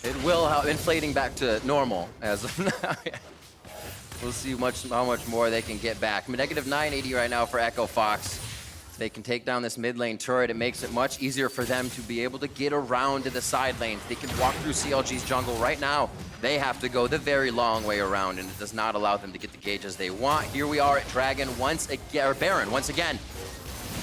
It will, inflating back to normal as of now. We'll see how much more they can get back. Negative 980 right now for Echo Fox. If they can take down this mid lane turret, it makes it much easier for them to be able to get around to the side lanes. They can walk through CLG's jungle right now. They have to go the very long way around, and it does not allow them to get the gauges they want. Here we are at Dragon once again, or Baron once again.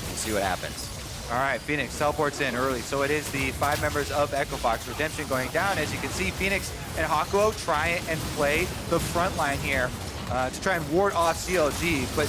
We'll see what happens. All right, Phoenix teleports in early. So it is the 5 members of Echo Fox Redemption going down. As you can see, Phoenix and Hakuho try and play the front line here to try and ward off CLG, but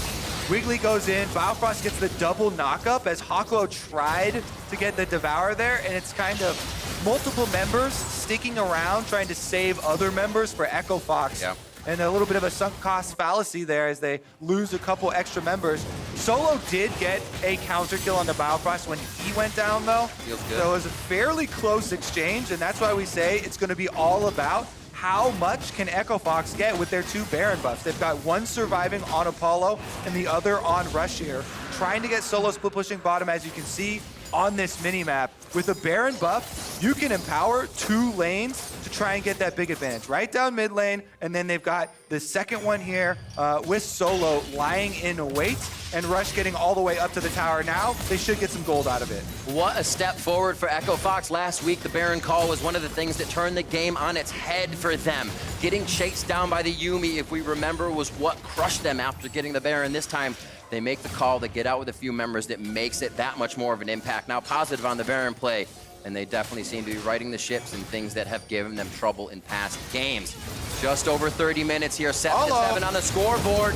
Wiggily goes in, Biofrost gets the double knockup as Hakuho tried to get the Devour there, and it's kind of multiple members sticking around trying to save other members for Echo Fox. Yeah. And a little bit of a sunk cost fallacy there as they lose a couple extra members. Solo did get a counter kill on the Biofrost when he went down, though. Feels good. So it was a fairly close exchange, and that's why we say it's going to be all about how much can Echo Fox get with their 2 Baron buffs. They've got one surviving on Apollo and the other on Rush here, trying to get Solo split pushing bottom, as you can see on this mini-map. With a Baron buff, you can empower 2 lanes to try and get that big advantage. Right down mid lane, and then they've got the second one here with Solo lying in wait, and Rush getting all the way up to the tower now. They should get some gold out of it. What a step forward for Echo Fox. Last week, the Baron call was one of the things that turned the game on its head for them. Getting chased down by the Yuumi, if we remember, was what crushed them after getting the Baron. This time, they make the call, they get out with a few members that makes it that much more of an impact. Now positive on the Baron play, and they definitely seem to be righting the ships and things that have given them trouble in past games. Just over 30 minutes here, 7-7 on the scoreboard.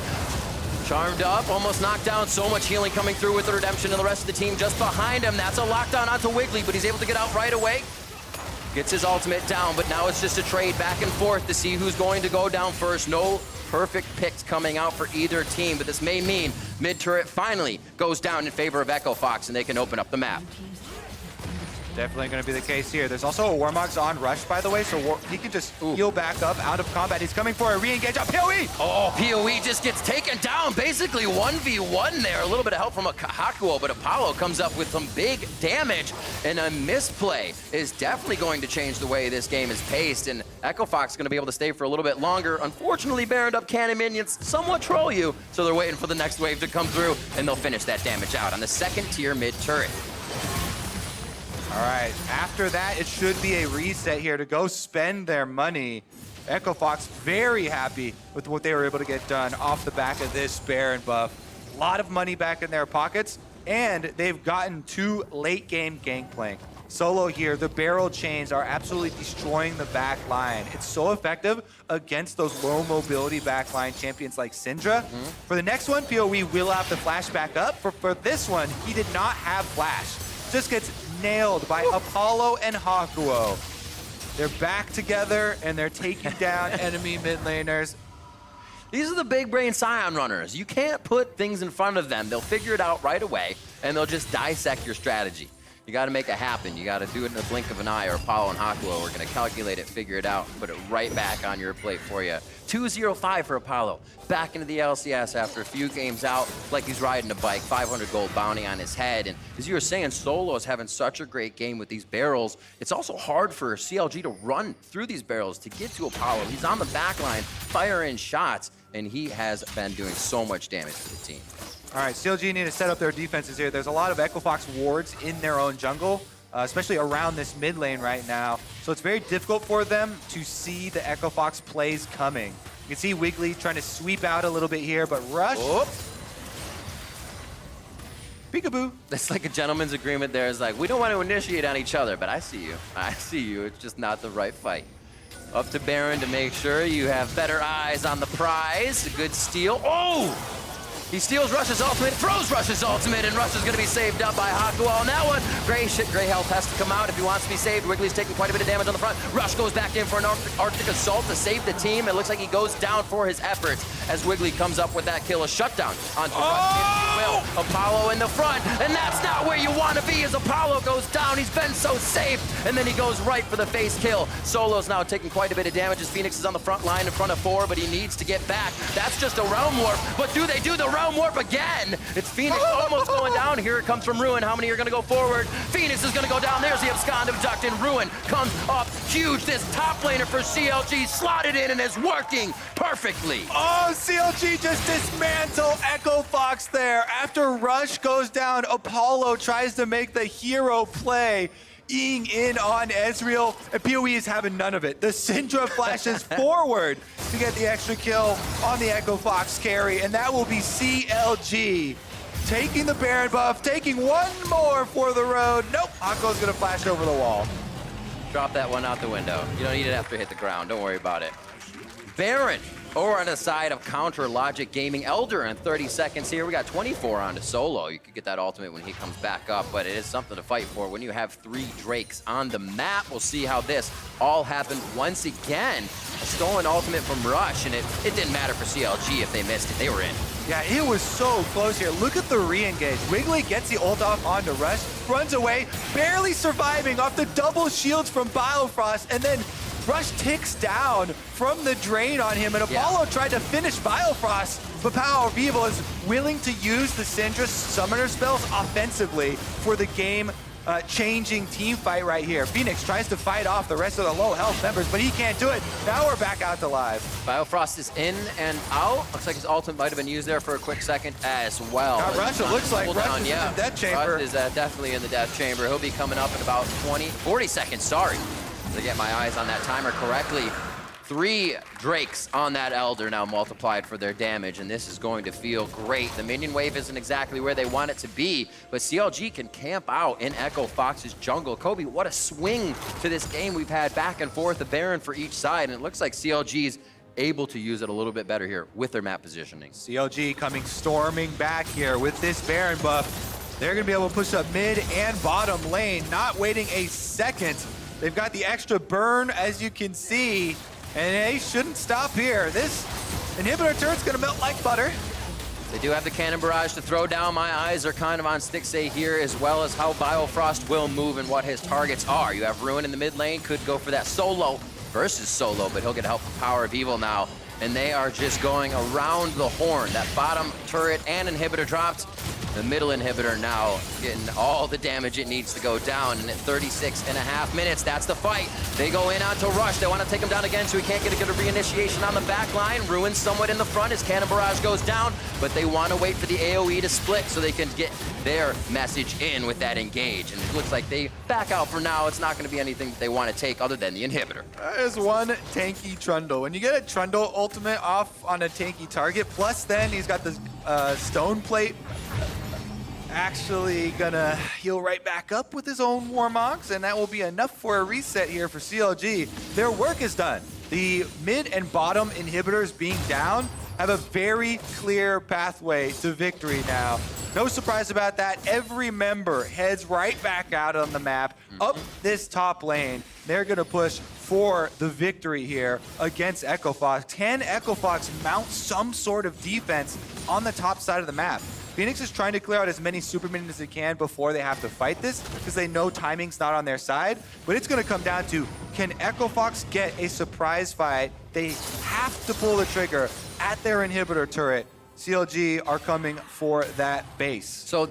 Charmed up, almost knocked down. So much healing coming through with the Redemption and the rest of the team just behind him. That's a lockdown onto Wiggily, but he's able to get out right away. Gets his ultimate down, but now it's just a trade back and forth to see who's going to go down first. No perfect picks coming out for either team, but this may mean mid-turret finally goes down in favor of Echo Fox, and they can open up the map. Definitely going to be the case here. There's also a Warmog's on Rush, by the way, so he can just heal back up out of combat. He's coming for a re-engage on PoE! Oh, PoE just gets taken down. Basically 1v1 there. A little bit of help from a Hakuho, but Apollo comes up with some big damage, and a misplay is definitely going to change the way this game is paced, and Echo Fox is going to be able to stay for a little bit longer. Unfortunately, Baroned up cannon minions somewhat troll you, so they're waiting for the next wave to come through, and they'll finish that damage out on the 2nd tier mid-turret. All right, after that, it should be a reset here to go spend their money. Echo Fox very happy with what they were able to get done off the back of this Baron buff. A lot of money back in their pockets, and they've gotten 2 late-game Gangplank. Solo here, the barrel chains are absolutely destroying the back line. It's so effective against those low mobility backline champions like Syndra. For the next one, PoE will have the flash back up. For this one, he did not have flash. Just gets nailed by Apollo and Hakuho. They're back together, and they're taking down enemy mid laners. These are the big brain Scion runners. You can't put things in front of them. They'll figure it out right away, and they'll just dissect your strategy. You got to make it happen. You got to do it in the blink of an eye, or Apollo and Hakuho are going to calculate it, figure it out, put it right back on your plate for you. 2-0-5 for Apollo. Back into the LCS after a few games out, like he's riding a bike. 500 gold bounty on his head. And as you were saying, Solo is having such a great game with these barrels. It's also hard for CLG to run through these barrels to get to Apollo. He's on the back line, firing shots, and he has been doing so much damage for the team. All right, CLG need to set up their defenses here. There's a lot of Echo Fox wards in their own jungle, especially around this mid lane right now. So it's very difficult for them to see the Echo Fox plays coming. You can see Wiggily trying to sweep out a little bit here, but Rush. Oh. Peekaboo. That's like a gentleman's agreement there. It's like, we don't want to initiate on each other, but I see you. I see you. It's just not the right fight. Up to Baron to make sure you have better eyes on the prize. A good steal. Oh! He steals Rush's ultimate, throws Rush's ultimate, and Rush is going to be saved up by Hakuho on that one. Gray health has to come out if he wants to be saved. Wiggly's taking quite a bit of damage on the front. Rush goes back in for an Arctic Assault to save the team. It looks like he goes down for his efforts as Wiggily comes up with that kill. A shutdown onto Rush, if you will. Apollo in the front, and that's not where you want to be as Apollo goes down. He's been so safe, and then he goes right for the face kill. Solo's now taking quite a bit of damage as Phoenix is on the front line in front of 4, but he needs to get back. That's just a realm warp, but do they do the realm warp again? It's Phoenix almost going down. Here it comes from Ruin. How many are going to go forward? Phoenix is going to go down. There's the abscond abduct, and Ruin comes up huge. This top laner for CLG slotted in and is working perfectly. Oh, CLG just dismantle Echo Fox there. After Rush goes down, Apollo tries to make the hero play, eing in on Ezreal, and PoE is having none of it. The Syndra flashes forward to get the extra kill on the Echo Fox carry, and that will be CLG taking the Baron buff, taking one more for the road. Nope, Hakuho's gonna flash over the wall. Drop that one out the window. You don't need it after it hit the ground. Don't worry about it. Baron over on the side of Counter Logic Gaming. Elder in 30 seconds here. We got 24 on to Solo. You could get that ultimate when he comes back up, but it is something to fight for when you have 3 Drakes on the map. We'll see how this all happened once again. A stolen ultimate from Rush, and it didn't matter for CLG if they missed it. They were in. Yeah, it was so close here. Look at the re-engage. Wiggily gets the ult off onto Rush, runs away, barely surviving off the double shields from Biofrost, and then Rush ticks down from the drain on him, and Apollo tried to finish Biofrost, but PowerOfEvil is willing to use the Syndra summoner spells offensively for the game changing team fight right here. Phoenix tries to fight off the rest of the low health members, but he can't do it. Now we're back out to live. Biofrost is in and out. Looks like his ultimate might have been used there for a quick second as well. Now Rush, it looks like Rush is in the death chamber. Rush is definitely in the death chamber. He'll be coming up in about 40 seconds, sorry. To get my eyes on that timer correctly. 3 Drakes on that Elder now multiplied for their damage, and this is going to feel great. The minion wave isn't exactly where they want it to be, but CLG can camp out in Echo Fox's jungle. Kobe, what a swing to this game we've had back and forth, a Baron for each side, and it looks like CLG's able to use it a little bit better here with their map positioning. CLG coming storming back here with this Baron buff. They're gonna be able to push up mid and bottom lane, not waiting a second. They've got the extra burn, as you can see, and they shouldn't stop here. This inhibitor turret's gonna melt like butter. They do have the cannon barrage to throw down. My eyes are kind of on Stixxay here, as well as how Biofrost will move and what his targets are. You have Ruin in the mid lane, could go for that solo versus solo, but he'll get help from PowerOfEvil now. And they are just going around the horn. That bottom turret and inhibitor dropped. The middle inhibitor now getting all the damage it needs to go down. And at 36.5 minutes, that's the fight. They go in onto Rush. They want to take him down again so he can't get a good reinitiation on the back line. Ruin somewhat in the front as Cannon Barrage goes down, but they want to wait for the AoE to split so they can get their message in with that engage. And it looks like they back out for now. It's not going to be anything that they want to take other than the inhibitor. There's one tanky Trundle. When you get a Trundle ultimate off on a tanky target, plus then he's got this stone plate, actually gonna heal right back up with his own Warmogs, and that will be enough for a reset here for CLG. Their work is done. The mid and bottom inhibitors being down have a very clear pathway to victory now. No surprise about that. Every member heads right back out on the map, up this top lane. They're gonna push for the victory here against Echo Fox. Can Echo Fox mount some sort of defense on the top side of the map? Phoenix is trying to clear out as many super minions as they can before they have to fight this, because they know timing's not on their side. But it's going to come down to, can Echo Fox get a surprise fight? They have to pull the trigger at their inhibitor turret. CLG are coming for that base. So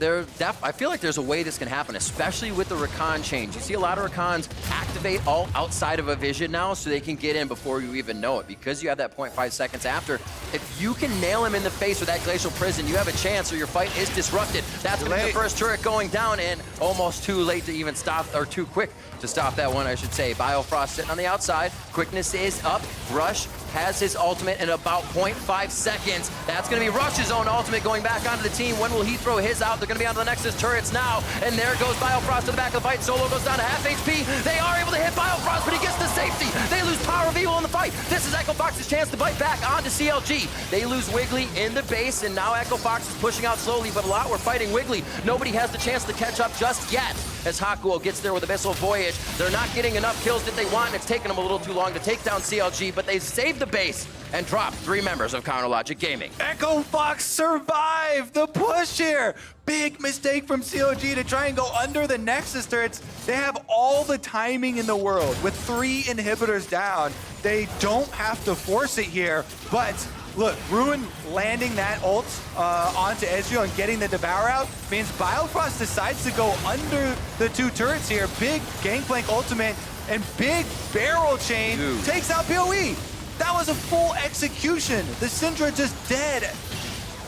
I feel like there's a way this can happen, especially with the Rakan change. You see a lot of Rakans activate all outside of a vision now so they can get in before you even know it. Because you have that 0.5 seconds after, if you can nail him in the face with that Glacial Prison, you have a chance or your fight is disrupted. That's going to be the first turret going down, and almost too late to even stop, or too quick to stop that one, I should say. Biofrost sitting on the outside. Quickness is up. Rush has his ultimate in about 0.5 seconds. That's going to be Rush's own ultimate going back onto the team. When will he throw his out? They're going to be onto the Nexus turrets now. And there goes Biofrost to the back of the fight. Solo goes down to half HP. They are able to hit Biofrost, but he gets to safety. They lose PowerOfEvil in the fight. This is Echo Fox's chance to bite back onto CLG. They lose Wiggily in the base, and now Echo Fox is pushing out slowly, but a lot were fighting Wiggily. Nobody has the chance to catch up just yet. As Hakuho gets there with Abyssal Voyage, they're not getting enough kills that they want, and it's taken them a little too long to take down CLG, but they saved the base and dropped 3 members of Counterlogic Gaming. Echo Fox survived the push here. Big mistake from CLG to try and go under the Nexus turrets. They have all the timing in the world. With 3 inhibitors down, they don't have to force it here, but look, Ruin landing that ult onto Ezreal and getting the Devour out means Biofrost decides to go under the 2 turrets here. Big Gangplank ultimate and big barrel chain takes out PoE. That was a full execution. The Syndra just dead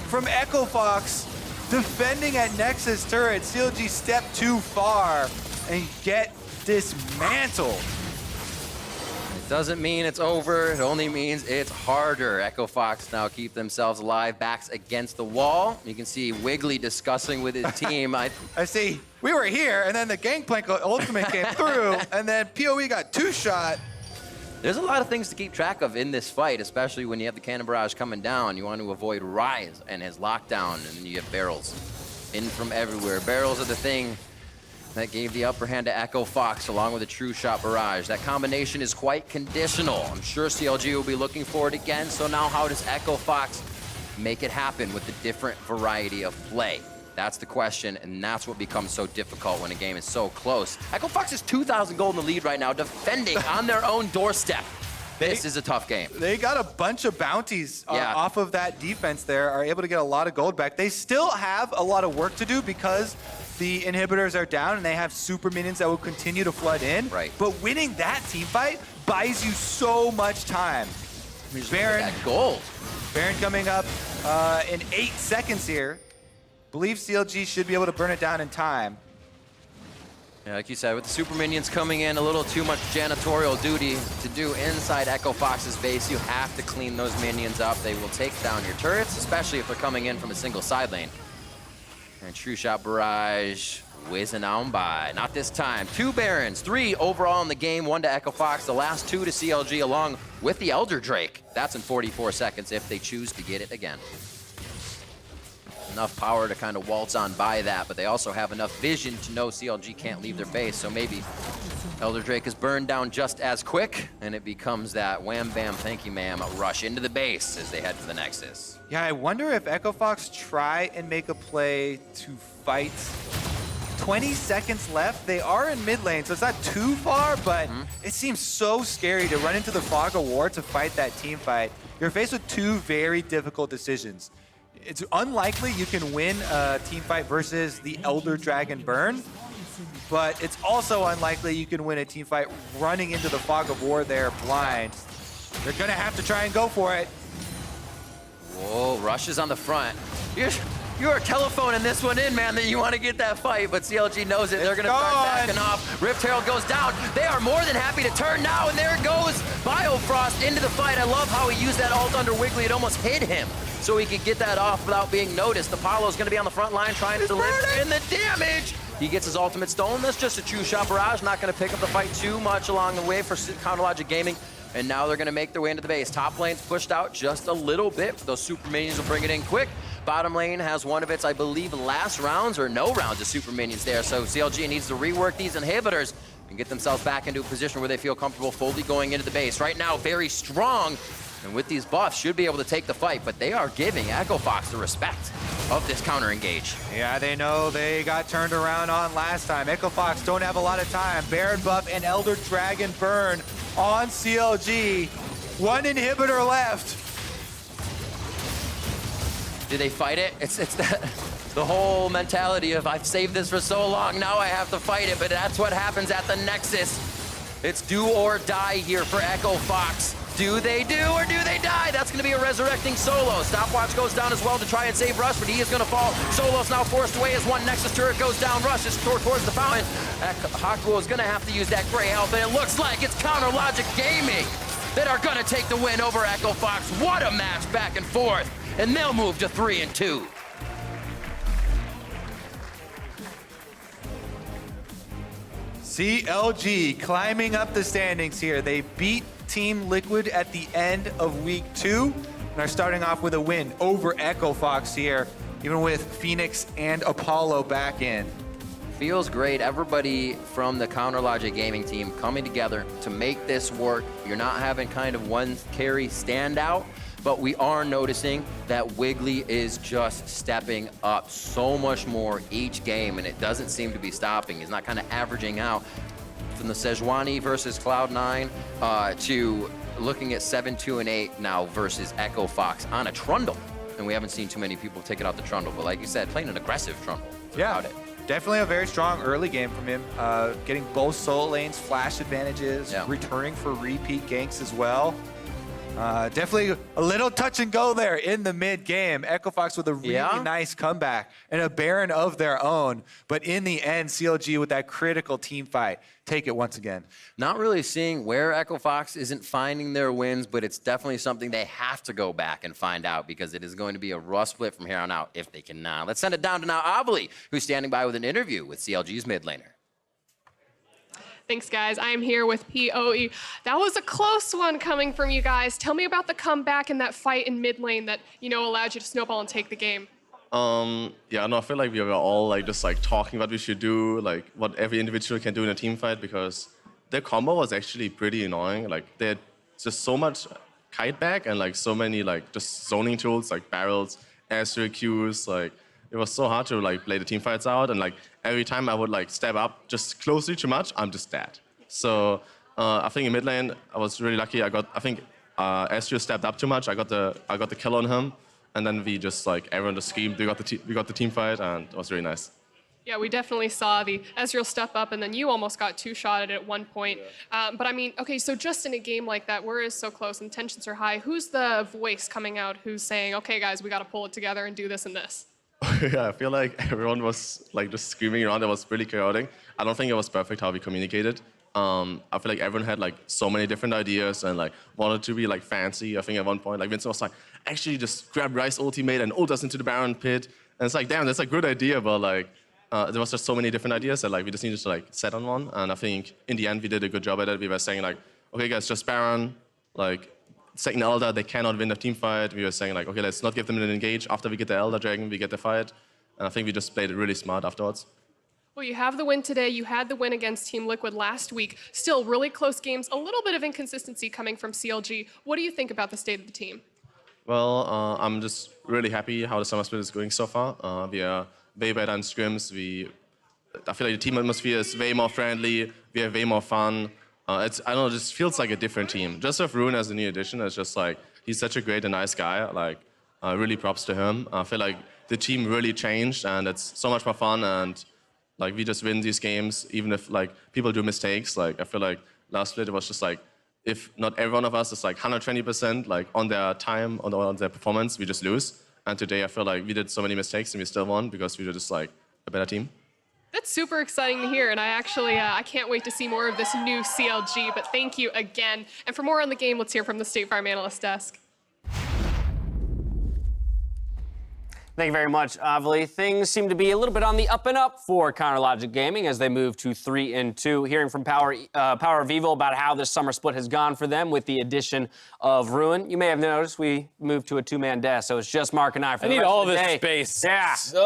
from Echo Fox defending at Nexus turret. CLG step too far and get dismantled. Doesn't mean it's over, it only means it's harder. Echo Fox now keep themselves alive, backs against the wall. You can see Wiggily discussing with his team. I see, we were here, and then the Gangplank ultimate came through, and then PoE got 2-shot. There's a lot of things to keep track of in this fight, especially when you have the Cannon Barrage coming down. You want to avoid Ryze and his lockdown, and you have barrels in from everywhere. Barrels are the thing that gave the upper hand to Echo Fox along with a True Shot Barrage. That combination is quite conditional. I'm sure CLG will be looking for it again. So now how does Echo Fox make it happen with the different variety of play? That's the question, and that's what becomes so difficult when a game is so close. Echo Fox is 2,000 gold in the lead right now, defending on their own doorstep. This is a tough game. They got a bunch of bounties off of that defense there, are able to get a lot of gold back. They still have a lot of work to do because the inhibitors are down and they have super minions that will continue to flood in. Right. But winning that team fight buys you so much time. Baron, that gold. Baron coming up in 8 seconds here. Believe CLG should be able to burn it down in time. Yeah, like you said, with the super minions coming in, a little too much janitorial duty to do inside Echo Fox's base. You have to clean those minions up. They will take down your turrets, especially if they're coming in from a single side lane. And True Shot Barrage whizzing on by. Not this time. 2 Barons, 3 overall in the game, 1 to Echo Fox, the last 2 to CLG along with the Elder Drake. That's in 44 seconds if they choose to get it again. Enough power to kind of waltz on by that, but they also have enough vision to know CLG can't leave their base, so maybe Elder Drake is burned down just as quick, and it becomes that wham bam thank you ma'am rush into the base as they head for the Nexus. Yeah, I wonder if Echo Fox try and make a play to fight. 20 seconds left. They are in mid lane, so it's not too far, but it seems so scary to run into the fog of war to fight that team fight. You're faced with 2 very difficult decisions. It's unlikely you can win a team fight versus the Elder Dragon Burn, but it's also unlikely you can win a team fight running into the fog of war there blind. They're gonna have to try and go for it. Whoa, Rush is on the front. You're telephoning this one in, man, that you want to get that fight, but CLG knows it. They're going to start backing off. Rift Herald goes down. They are more than happy to turn now, and there goes Biofrost into the fight. I love how he used that ult under Wiggily. It almost hit him, so he could get that off without being noticed. Apollo's going to be on the front line trying to deliver in the damage. He gets his ultimate stolen. That's just a True Shot Barrage. Not going to pick up the fight too much along the way for Counterlogic Gaming. And now they're going to make their way into the base. Top lane's pushed out just a little bit. Those super minions will bring it in quick. Bottom lane has one of its, I believe, last rounds or no rounds of super minions there. So CLG needs to rework these inhibitors. and get themselves back into a position where they feel comfortable fully going into the base. Right now, very strong, and with these buffs, should be able to take the fight, but they are giving Echo Fox the respect of this counter engage. Yeah, they know they got turned around on last time. Echo Fox don't have a lot of time. Baron buff and Elder Dragon burn on CLG. One inhibitor left. Do they fight it? It's the whole mentality of I've saved this for so long, now I have to fight it, but that's what happens at the Nexus. It's do or die here for Echo Fox. Do they do or do they die? That's going to be a resurrecting Solo. Stopwatch goes down as well to try and save Rush, but he is going to fall. Solo's now forced away as one Nexus turret goes down. Rush is towards the fountain. Hakuho is going to have to use that gray health, and it looks like it's Counter Logic Gaming that are going to take the win over Echo Fox. What a match back and forth, and they'll move to 3-2. CLG climbing up the standings here. They beat Team Liquid at the end of week 2 and are starting off with a win over Echo Fox here, even with Phoenix and Apollo back in. Feels great. Everybody from the Counter Logic Gaming team coming together to make this work. You're not having kind of one carry standout, but we are noticing that Wiggily is just stepping up so much more each game, and it doesn't seem to be stopping. He's not kind of averaging out from the Sejuani versus Cloud9 to looking at 7-2 and 8 now versus Echo Fox on a Trundle. And we haven't seen too many people taking out the Trundle, but like you said, playing an aggressive Trundle. Yeah, definitely a very strong early game from him. Getting both solo lanes, flash advantages, returning for repeat ganks as well. Definitely a little touch and go there in the mid game. Echo Fox with a really nice comeback and a Baron of their own. But in the end, CLG with that critical team fight, take it once again. Not really seeing where Echo Fox isn't finding their wins, but it's definitely something they have to go back and find out because it is going to be a rough split from here on out if they can. Let's send it down to now Wiggily, who's standing by with an interview with CLG's mid laner. Thanks, guys. I am here with PoE. That was a close one coming from you guys. Tell me about the comeback in that fight in mid lane that, allowed you to snowball and take the game. Yeah, no, I feel like we were all just talking what we should do, what every individual can do in a team fight, because their combo was actually pretty annoying. They had just so much kite back and so many just zoning tools like barrels, Ezreal Qs, it was so hard to play the team fights out, and every time I would step up just closely too much, I'm just dead. So I think in mid lane I was really lucky. I think Ezreal stepped up too much. I got the kill on him, and then we just everyone just screamed. We got the team fight, and it was really nice. Yeah, we definitely saw the Ezreal step up, and then you almost got two-shotted at one point. But I mean, okay, so just in a game like that, where it's so close and tensions are high, who's the voice coming out who's saying, okay, guys, we got to pull it together and do this and this? Yeah, I feel like everyone was just screaming around. It was really chaotic. I don't think it was perfect how we communicated. I feel like everyone had so many different ideas and wanted to be fancy. I think at one point Vincent was actually just grab Ryze ultimate and ult us into the Baron pit. And it's damn, that's a good idea, but there was just so many different ideas that we just needed to set on one. And I think in the end we did a good job at it. We were saying okay guys, just Baron, second Elder, they cannot win the team fight. We were saying okay, let's not give them an engage. After we get the Elder Dragon, we get the fight. And I think we just played it really smart afterwards. Well, you have the win today. You had the win against Team Liquid last week. Still really close games. A little bit of inconsistency coming from CLG. What do you think about the state of the team? Well, I'm just really happy how the summer split is going so far. We are way better in scrims. I feel like the team atmosphere is way more friendly. We have way more fun. I don't know, it just feels like a different team. Just with Rune as a new addition, it's just he's such a great and nice guy. Really props to him. I feel like the team really changed, and it's so much more fun. And we just win these games, even if people do mistakes. I feel like last split it was just if not every one of us is 120% on their time, on their performance, we just lose. And today I feel like we did so many mistakes and we still won because we were just a better team. That's super exciting to hear, and I actually I can't wait to see more of this new CLG, but thank you again. And for more on the game, let's hear from the State Farm Analyst Desk. Thank you very much, Wiggily. Things seem to be a little bit on the up and up for Counter Logic Gaming as they move to 3-2. Hearing from PowerOfEvil about how this summer split has gone for them with the addition of Ruin. You may have noticed we moved to a two-man desk, so it's just Mark and I for the rest of the day. I need all this space.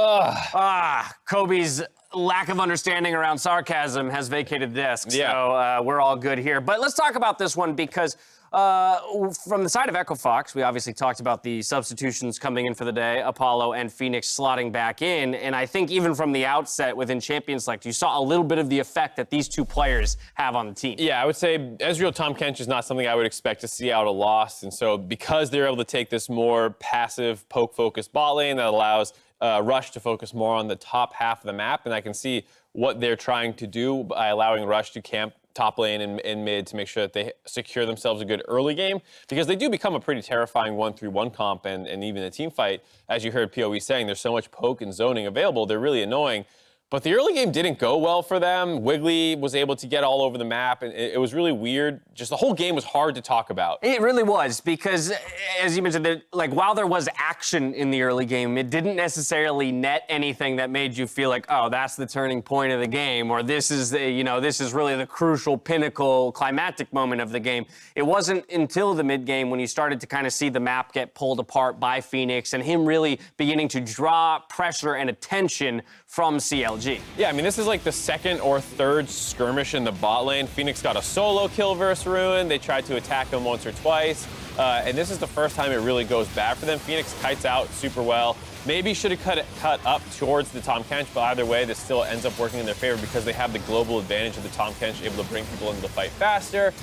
Yeah. Kobe's lack of understanding around sarcasm has vacated the desk, Yeah. so we're all good here. But let's talk about this one because from the side of Echo Fox, we obviously talked about the substitutions coming in for the day, Apollo and Phoenix slotting back in, and I think even from the outset within Champions Select, you saw a little bit of the effect that these two players have on the team. Yeah, I would say Ezreal Tahm Kench is not something I would expect to see out of Lost, and so because they're able to take this more passive, poke-focused bot lane that allows Rush to focus more on the top half of the map, and I can see what they're trying to do by allowing Rush to camp top lane and mid to make sure that they secure themselves a good early game, because they do become a pretty terrifying 1-3-1 comp and even a team fight. As you heard PoE saying, there's so much poke and zoning available, they're really annoying. But the early game didn't go well for them. Wiggily was able to get all over the map, and it was really weird. Just the whole game was hard to talk about. It really was, because as you mentioned, like while there was action in the early game, it didn't necessarily net anything that made you feel like, oh, that's the turning point of the game, or this is the, this is really the crucial pinnacle climactic moment of the game. It wasn't until the mid game when you started to kind of see the map get pulled apart by Phoenix and him really beginning to draw pressure and attention from CLG. Yeah, I mean, this is like the second or third skirmish in the bot lane. Phoenix got a solo kill versus Ruin. They tried to attack them once or twice. And this is the first time it really goes bad for them. Phoenix kites out super well. Maybe should have cut up towards the Tahm Kench, but either way, this still ends up working in their favor because they have the global advantage of the Tahm Kench, able to bring people into the fight faster.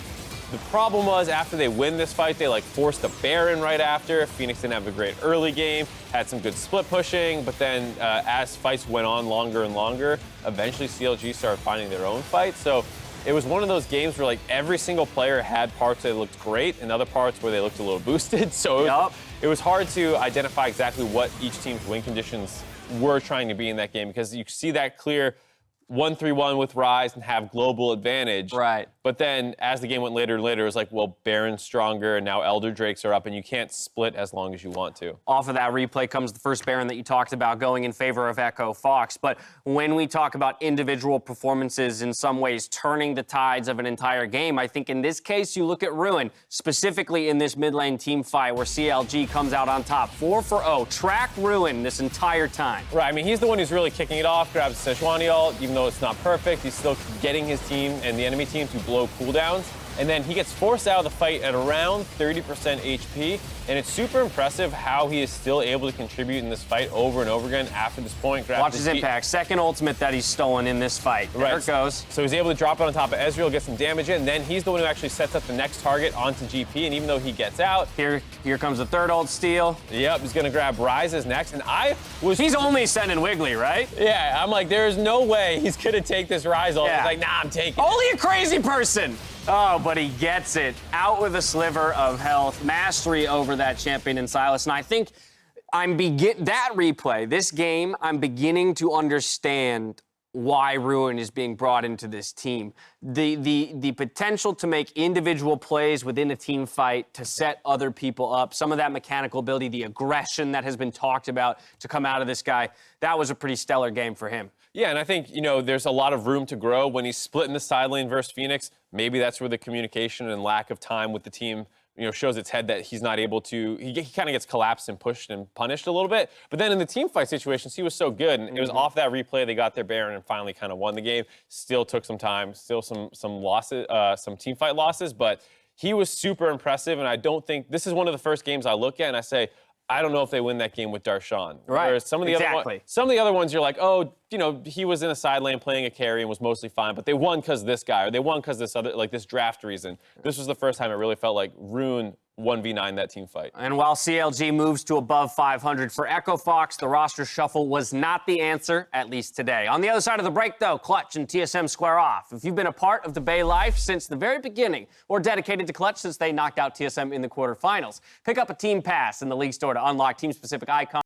The problem was after they win this fight, they forced a Baron right after. Phoenix didn't have a great early game, had some good split pushing, but then as fights went on longer and longer, eventually CLG started finding their own fight. So it was one of those games where every single player had parts that looked great and other parts where they looked a little boosted. So it was hard to identify exactly what each team's win conditions were trying to be in that game, because you see that clear 1-3-1 with Ryze and have global advantage. Right. But then as the game went later and later, it was like, well, Baron's stronger and now Elder Drakes are up and you can't split as long as you want to. Off of that replay comes the first Baron that you talked about going in favor of Echo Fox. But when we talk about individual performances in some ways turning the tides of an entire game, I think in this case you look at Ruin, specifically in this mid lane team fight where CLG comes out on top. 4-for-0, track Ruin this entire time. Right, I mean, he's the one who's really kicking it off, grabs Sejuani ult, even though it's not perfect, he's still getting his team and the enemy team to blow cooldowns. And then he gets forced out of the fight at around 30% HP. And it's super impressive how he is still able to contribute in this fight over and over again after this point. Watch his impact. Second ultimate that he's stolen in this fight. Right. There it goes. So he's able to drop it on top of Ezreal, get some damage in. Then he's the one who actually sets up the next target onto GP. And even though he gets out... Here comes the third ult steal. Yep, he's going to grab Ryze's next. And He's only sending Wiggily, right? Yeah, I'm like, there's no way he's going to take this Ryze ult. Yeah. He's like, nah, I'm taking it. Only a crazy person. Oh, but he gets it. Out with a sliver of health. Mastery over that champion in Sylas. And I think that replay, this game, I'm beginning to understand why Ruin is being brought into this team. The potential to make individual plays within a team fight, to set other people up, some of that mechanical ability, the aggression that has been talked about to come out of this guy, that was a pretty stellar game for him. Yeah, and I think, there's a lot of room to grow. When he's splitting the side lane versus Phoenix, maybe that's where the communication and lack of time with the team, shows its head that he's not able to, he kind of gets collapsed and pushed and punished a little bit. But then in the team fight situations, he was so good. And it was off that replay, they got their Baron and finally kind of won the game. Still took some time, still some losses, some team fight losses, but he was super impressive. And I don't think, this is one of the first games I look at and I say, I don't know if they win that game with Darshan. Right. Whereas some of the other ones, you're like, oh, he was in a side lane playing a carry and was mostly fine, but they won because this guy, or they won because this other, this draft reason. This was the first time it really felt like Ruin 1v9 that team fight. And while CLG moves to above 500 for Echo Fox, the roster shuffle was not the answer, at least today. On the other side of the break, though, Clutch and TSM square off. If you've been a part of the Bay life since the very beginning, or dedicated to Clutch since they knocked out TSM in the quarterfinals, pick up a team pass in the league store to unlock team-specific icons.